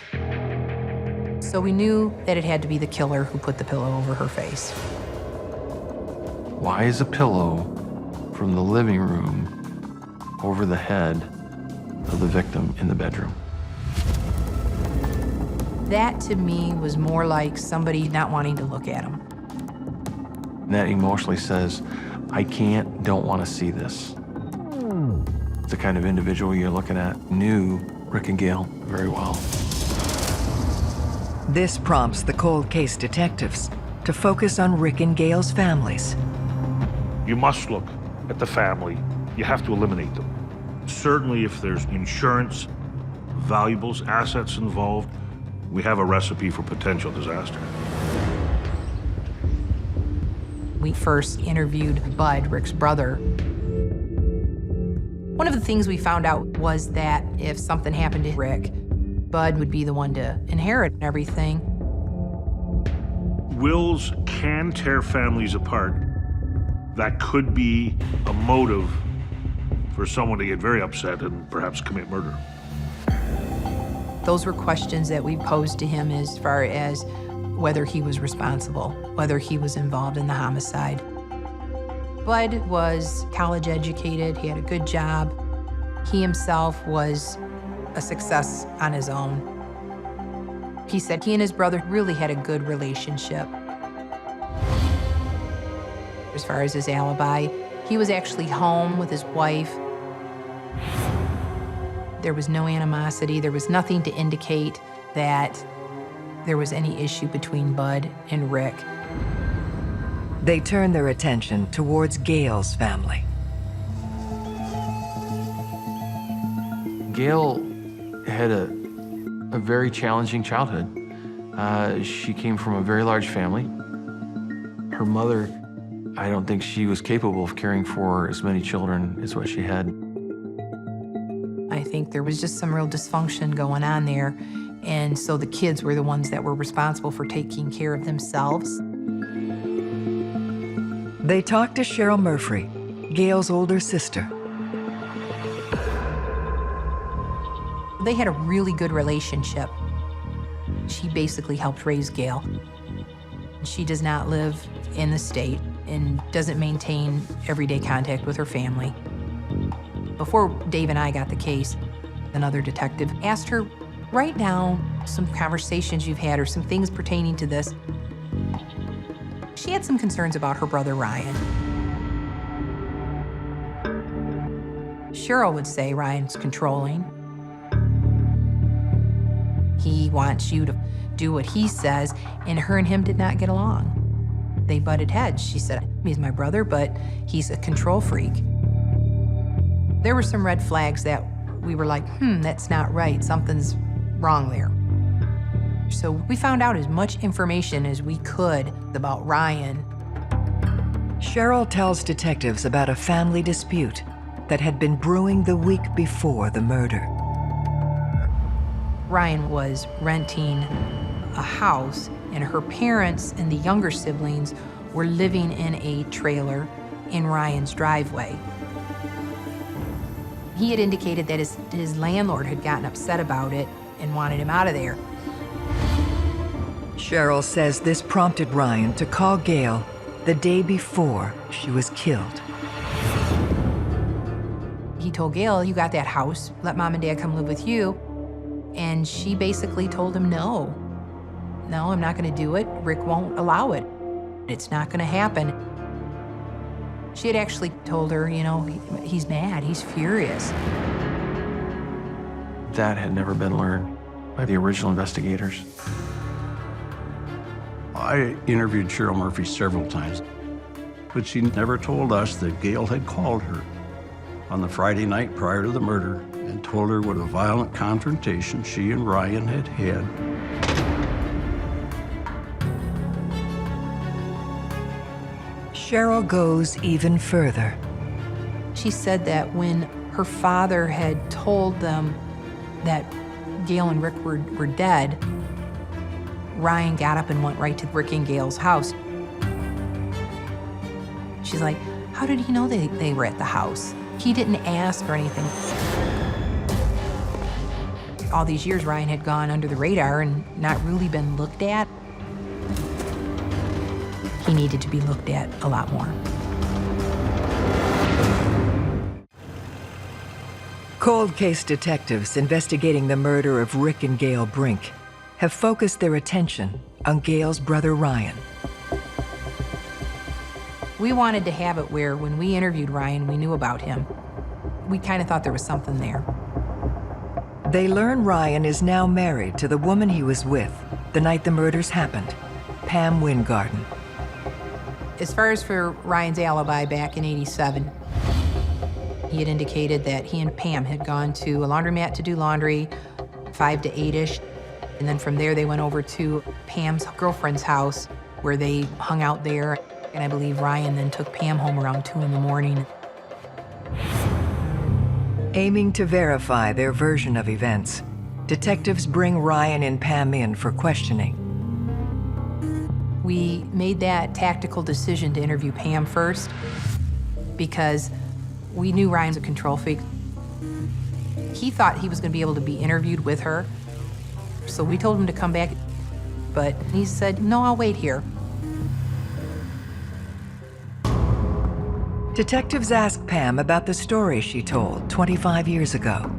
So we knew that it had to be the killer who put the pillow over her face. Why is a pillow from the living room over the head of the victim in the bedroom? That, to me, was more like somebody not wanting to look at him. That emotionally says, I don't want to see this. The kind of individual you're looking at knew Rick and Gail very well. This prompts the cold case detectives to focus on Rick and Gail's families. You must look at the family. You have to eliminate them. Certainly if there's insurance, valuables, assets involved, we have a recipe for potential disaster. We first interviewed Bud, Rick's brother. One of the things we found out was that if something happened to Rick, Bud would be the one to inherit everything. Wills can tear families apart. That could be a motive for someone to get very upset and perhaps commit murder. Those were questions that we posed to him as far as whether he was responsible, whether he was involved in the homicide. Bud was college educated, he had a good job. He himself was a success on his own. He said he and his brother really had a good relationship. As far as his alibi, he was actually home with his wife. There was no animosity, there was nothing to indicate that there was any issue between Bud and Rick. They turn their attention towards Gail's family. Gail had a very challenging childhood. She came from a very large family. Her mother, I don't think she was capable of caring for as many children as what she had. I think there was just some real dysfunction going on there, and so the kids were the ones that were responsible for taking care of themselves. They talk to Cheryl Murphy, Gail's older sister. They had a really good relationship. She basically helped raise Gail. She does not live in the state and doesn't maintain everyday contact with her family. Before Dave and I got the case, another detective asked her, write down some conversations you've had or some things pertaining to this. She had some concerns about her brother Ryan. Cheryl would say Ryan's controlling. He wants you to do what he says, and her and him did not get along. They butted heads. She said, he's my brother, but he's a control freak. There were some red flags that we were like, that's not right. Something's wrong there. So we found out as much information as we could about Ryan. Cheryl tells detectives about a family dispute that had been brewing the week before the murder. Ryan was renting a house, and her parents and the younger siblings were living in a trailer in Ryan's driveway. He had indicated that his landlord had gotten upset about it and wanted him out of there. Cheryl says this prompted Ryan to call Gail the day before she was killed. He told Gail, you got that house, let mom and dad come live with you. And she basically told him, no, I'm not gonna do it. Rick won't allow it. It's not gonna happen. She had actually told her, he's mad, he's furious. That had never been learned by the original investigators. I interviewed Cheryl Murphy several times, but she never told us that Gail had called her on the Friday night prior to the murder and told her what a violent confrontation she and Ryan had had. Cheryl goes even further. She said that when her father had told them that Gail and Rick were dead, Ryan got up and went right to Rick and Gail's house. She's like, how did he know they were at the house? He didn't ask or anything. All these years, Ryan had gone under the radar and not really been looked at. He needed to be looked at a lot more. Cold case detectives investigating the murder of Rick and Gail Brink have focused their attention on Gail's brother Ryan. We wanted to have it where when we interviewed Ryan, we knew about him. We kind of thought there was something there. They learn Ryan is now married to the woman he was with the night the murders happened, Pam Windgarden. As far as for Ryan's alibi back in '87, he had indicated that he and Pam had gone to a laundromat to do laundry, 5 to 8-ish. And then from there, they went over to Pam's girlfriend's house where they hung out there. And I believe Ryan then took Pam home around 2 in the morning. Aiming to verify their version of events, detectives bring Ryan and Pam in for questioning. We made that tactical decision to interview Pam first because we knew Ryan's a control freak. He thought he was going to be able to be interviewed with her. So we told him to come back, but he said, no, I'll wait here. Detectives ask Pam about the story she told 25 years ago.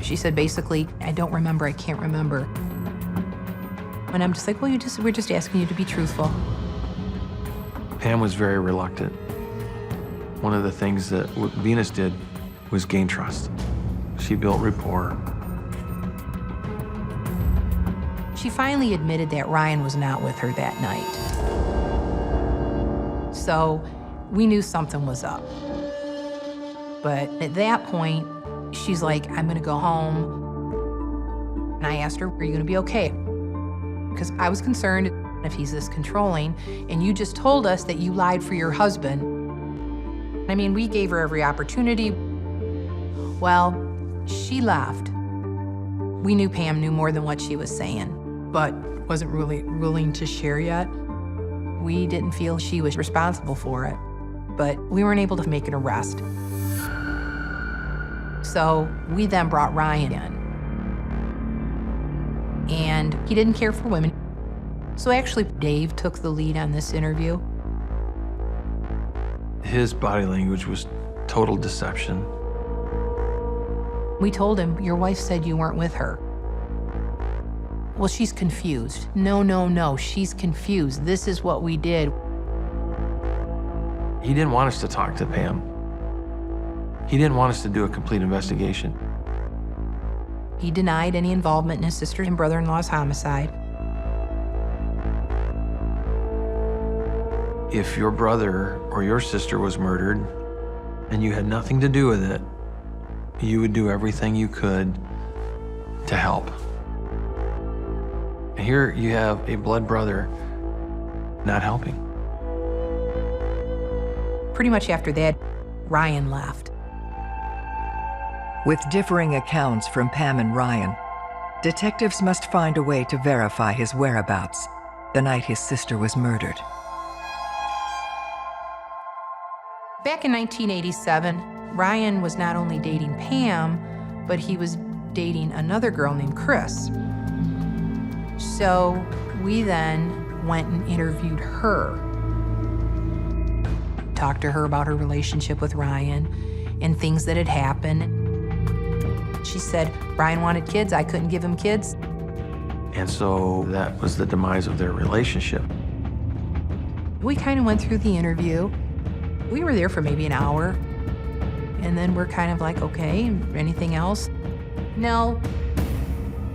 She said basically, I don't remember, I can't remember. And I'm just like, well, we're just asking you to be truthful. Pam was very reluctant. One of the things that Venus did was gain trust. She built rapport. She finally admitted that Ryan was not with her that night. So we knew something was up. But at that point, she's like, I'm gonna go home. And I asked her, are you gonna be okay? Because I was concerned if he's this controlling, and you just told us that you lied for your husband. I mean, we gave her every opportunity. Well, she left. We knew Pam knew more than what she was saying, but wasn't really willing to share yet. We didn't feel she was responsible for it, but we weren't able to make an arrest. So we then brought Ryan in. And he didn't care for women. So actually, Dave took the lead on this interview. His body language was total deception. We told him, your wife said you weren't with her. Well, she's confused. No, she's confused. This is what we did. He didn't want us to talk to Pam. He didn't want us to do a complete investigation. He denied any involvement in his sister and brother-in-law's homicide. If your brother or your sister was murdered and you had nothing to do with it, you would do everything you could to help. Here you have a blood brother not helping. Pretty much after that, Ryan left. With differing accounts from Pam and Ryan, detectives must find a way to verify his whereabouts the night his sister was murdered. Back in 1987, Ryan was not only dating Pam, but he was dating another girl named Chris. So we then went and interviewed her. Talked to her about her relationship with Ryan and things that had happened. She said, Ryan wanted kids, I couldn't give him kids. And so that was the demise of their relationship. We kind of went through the interview. We were there for maybe an hour. And then we're kind of like, okay, anything else? No.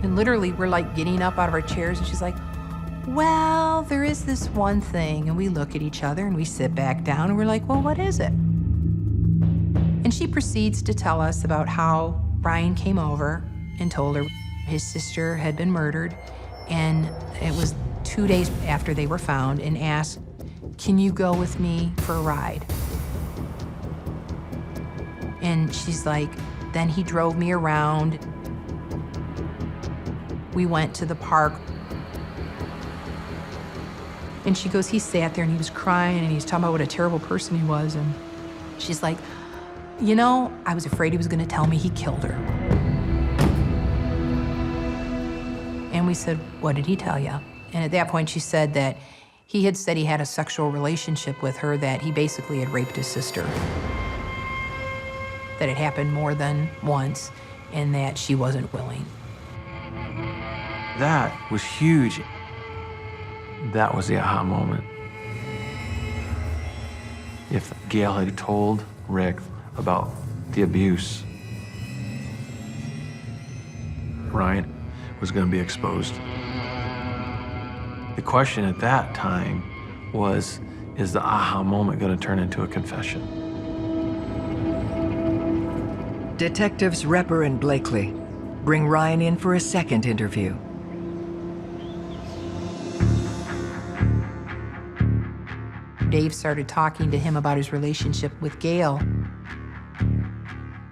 And literally, we're like getting up out of our chairs, and she's like, well, there is this one thing. And we look at each other and we sit back down and we're like, well, what is it? And she proceeds to tell us about how Ryan came over and told her his sister had been murdered. And it was 2 days after they were found, and asked, can you go with me for a ride? And she's like, then he drove me around. We went to the park. And she goes, he sat there and he was crying and he was talking about what a terrible person he was. And she's like, you know, I was afraid he was gonna tell me he killed her. And we said, what did he tell you? And at that point she said that he had said he had a sexual relationship with her, that he basically had raped his sister. That it happened more than once, and that she wasn't willing. That was huge. That was the aha moment. If Gail had told Rick about the abuse, Ryan was going to be exposed. The question at that time was, is the aha moment going to turn into a confession? Detectives Repper and Blakely bring Ryan in for a second interview. Dave started talking to him about his relationship with Gail.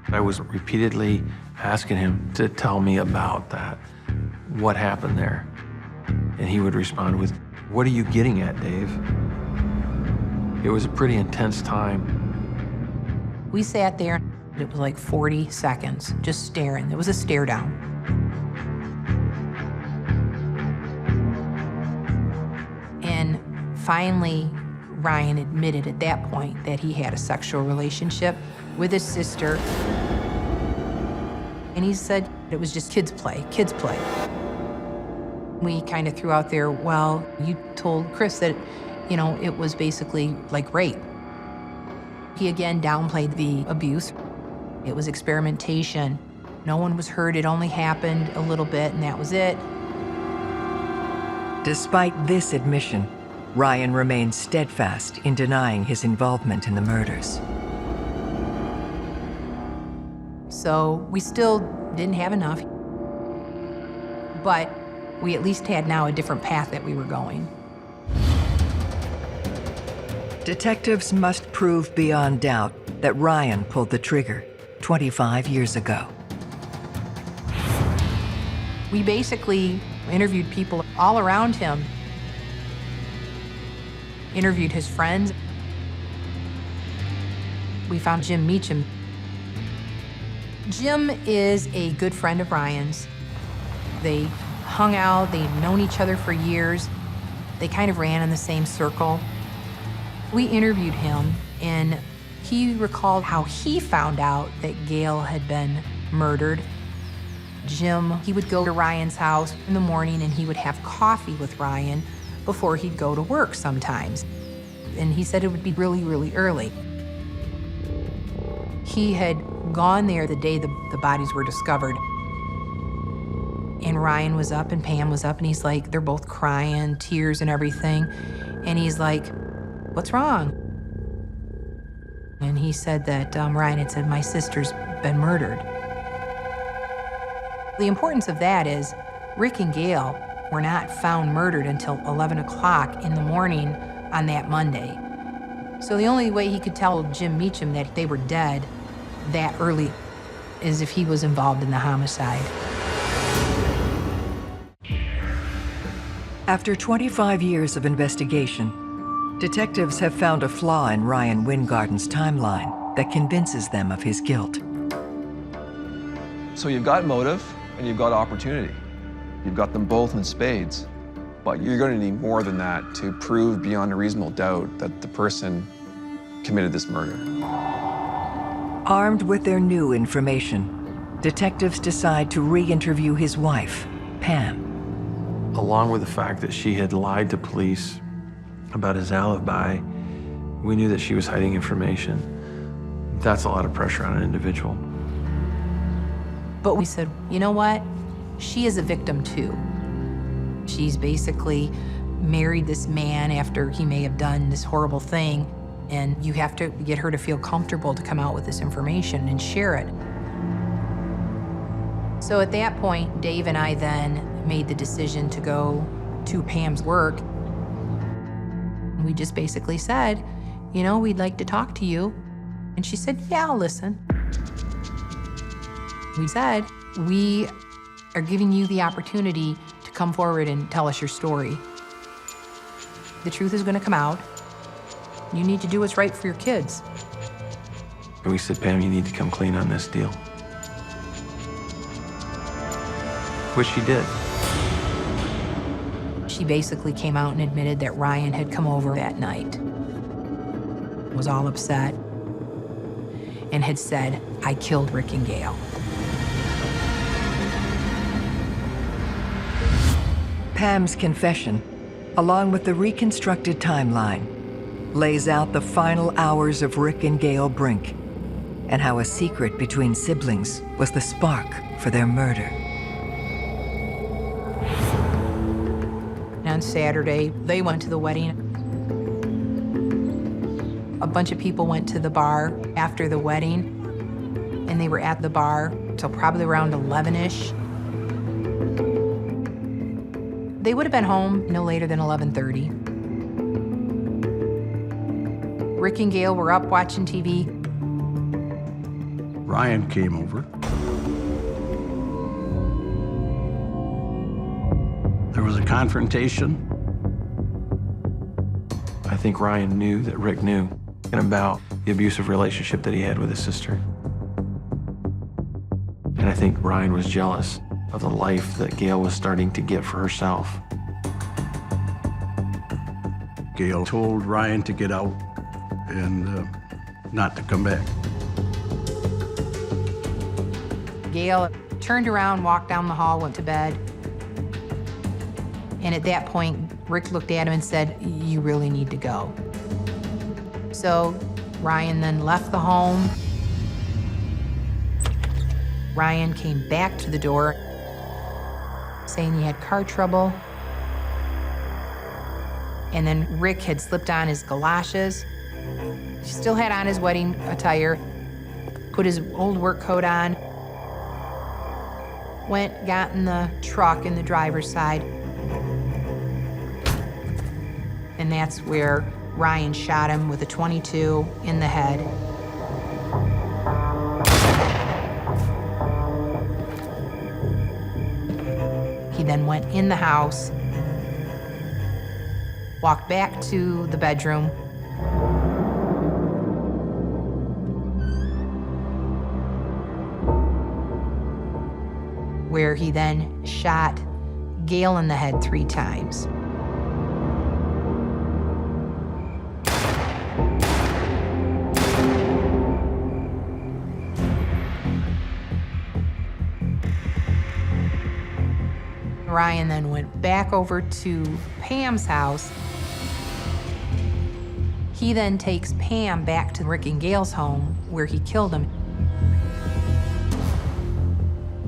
I was repeatedly asking him to tell me about that, what happened there. And he would respond with, what are you getting at, Dave? It was a pretty intense time. We sat there, it was like 40 seconds, just staring. It was a stare down. And finally, Ryan admitted at that point that he had a sexual relationship with his sister. And he said it was just kids play, kids play. We kind of threw out there, well, you told Chris that, you know, it was basically like rape. He again downplayed the abuse. It was experimentation. No one was hurt, it only happened a little bit, and that was it. Despite this admission, Ryan remains steadfast in denying his involvement in the murders. So we still didn't have enough, but we at least had now a different path that we were going. Detectives must prove beyond doubt that Ryan pulled the trigger 25 years ago. We basically interviewed people all around him, interviewed his friends. We found Jim Meacham. Jim is a good friend of Ryan's. They hung out, they'd known each other for years. They kind of ran in the same circle. We interviewed him, and he recalled how he found out that Gail had been murdered. Jim, he would go to Ryan's house in the morning and he would have coffee with Ryan before he'd go to work sometimes. And he said it would be really, really early. He had gone there the day the bodies were discovered. And Ryan was up and Pam was up, and he's like, they're both crying, tears and everything. And he's like, what's wrong? And he said that Ryan had said, my sister's been murdered. The importance of that is Rick and Gail were not found murdered until 11 o'clock in the morning on that Monday. So the only way he could tell Jim Meacham that they were dead that early is if he was involved in the homicide. After 25 years of investigation, Detectives have found a flaw in Ryan Windgarden's timeline that convinces them of his guilt. So you've got motive and you've got opportunity. You've got them both in spades. But you're going to need more than that to prove beyond a reasonable doubt that the person committed this murder. Armed with their new information, detectives decide to re-interview his wife, Pam. Along with the fact that she had lied to police about his alibi, we knew that she was hiding information. That's a lot of pressure on an individual. But we said, you know what? She is a victim too. She's basically married this man after he may have done this horrible thing, and you have to get her to feel comfortable to come out with this information and share it. So at that point, Dave and I then made the decision to go to Pam's work. We just basically said, you know, we'd like to talk to you. And she said, yeah, I'll listen. We said, we are giving you the opportunity to come forward and tell us your story. The truth is going to come out. You need to do what's right for your kids. And we said, Pam, you need to come clean on this deal. Which she did. She basically came out and admitted that Ryan had come over that night, was all upset, and had said, I killed Rick and Gail. Pam's confession, along with the reconstructed timeline, lays out the final hours of Rick and Gail Brink and how a secret between siblings was the spark for their murder. On Saturday, they went to the wedding. A bunch of people went to the bar after the wedding, and they were at the bar till probably around 11-ish. They would have been home no later than 11:30. Rick and Gail were up watching TV. Ryan came over. There was a confrontation. I think Ryan knew that Rick knew and about the abusive relationship that he had with his sister. And I think Ryan was jealous of the life that Gail was starting to get for herself. Gail told Ryan to get out and not to come back. Gail turned around, walked down the hall, went to bed. And at that point, Rick looked at him and said, you really need to go. So Ryan then left the home. Ryan came back to the door saying he had car trouble. And then Rick had slipped on his galoshes. He still had on his wedding attire, put his old work coat on, went, got in the truck in the driver's side. And that's where Ryan shot him with a .22 in the head. He then went in the house, walked back to the bedroom, where he then shot Gail in the head 3 times. Ryan then went back over to Pam's house. He then takes Pam back to Rick and Gail's home where he killed him.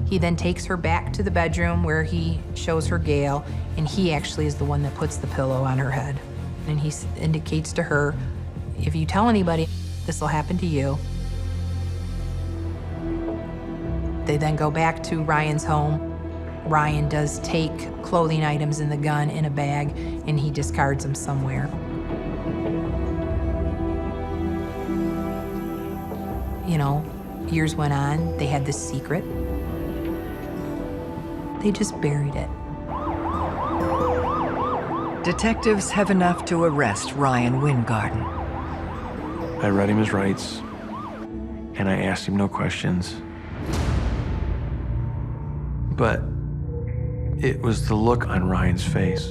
He then takes her back to the bedroom where he shows her Gail, and he actually is the one that puts the pillow on her head. And he indicates to her, if you tell anybody, this will happen to you. They then go back to Ryan's home. Ryan does take clothing items and the gun in a bag, and he discards them somewhere. You know, years went on, they had this secret. They just buried it. Detectives have enough to arrest Ryan Windgarden. I read him his rights, and I asked him no questions. But it was the look on Ryan's face.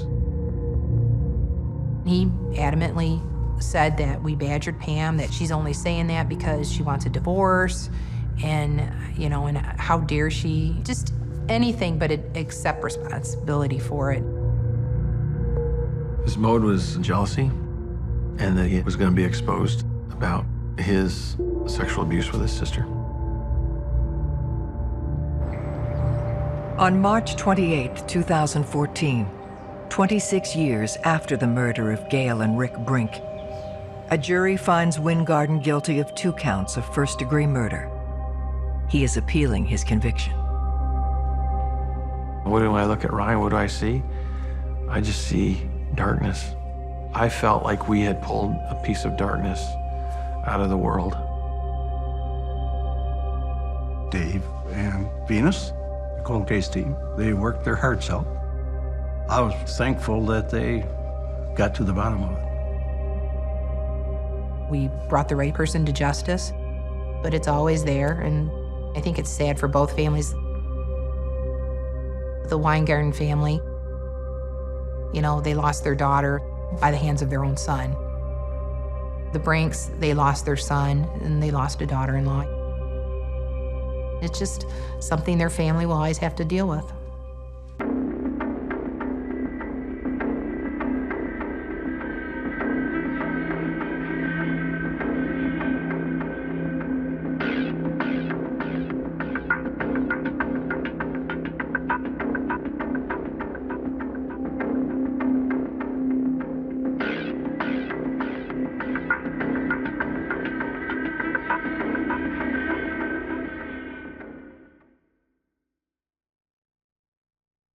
He adamantly said that we badgered Pam, that she's only saying that because she wants a divorce, and, and how dare she, just anything but accept responsibility for it. His mode was jealousy, and that he was going to be exposed about his sexual abuse with his sister. On March 28, 2014, 26 years after the murder of Gail and Rick Brink, a jury finds Windgarden guilty of 2 counts of first-degree murder. He is appealing his conviction. When I look at Ryan, what do I see? I just see darkness. I felt like we had pulled a piece of darkness out of the world. Dave and Venus, the cold case team, they worked their hearts out. I was thankful that they got to the bottom of it. We brought the right person to justice, but it's always there, and I think it's sad for both families. The Windgarden family, they lost their daughter by the hands of their own son. The Brinks, they lost their son, and they lost a daughter-in-law. It's just something their family will always have to deal with.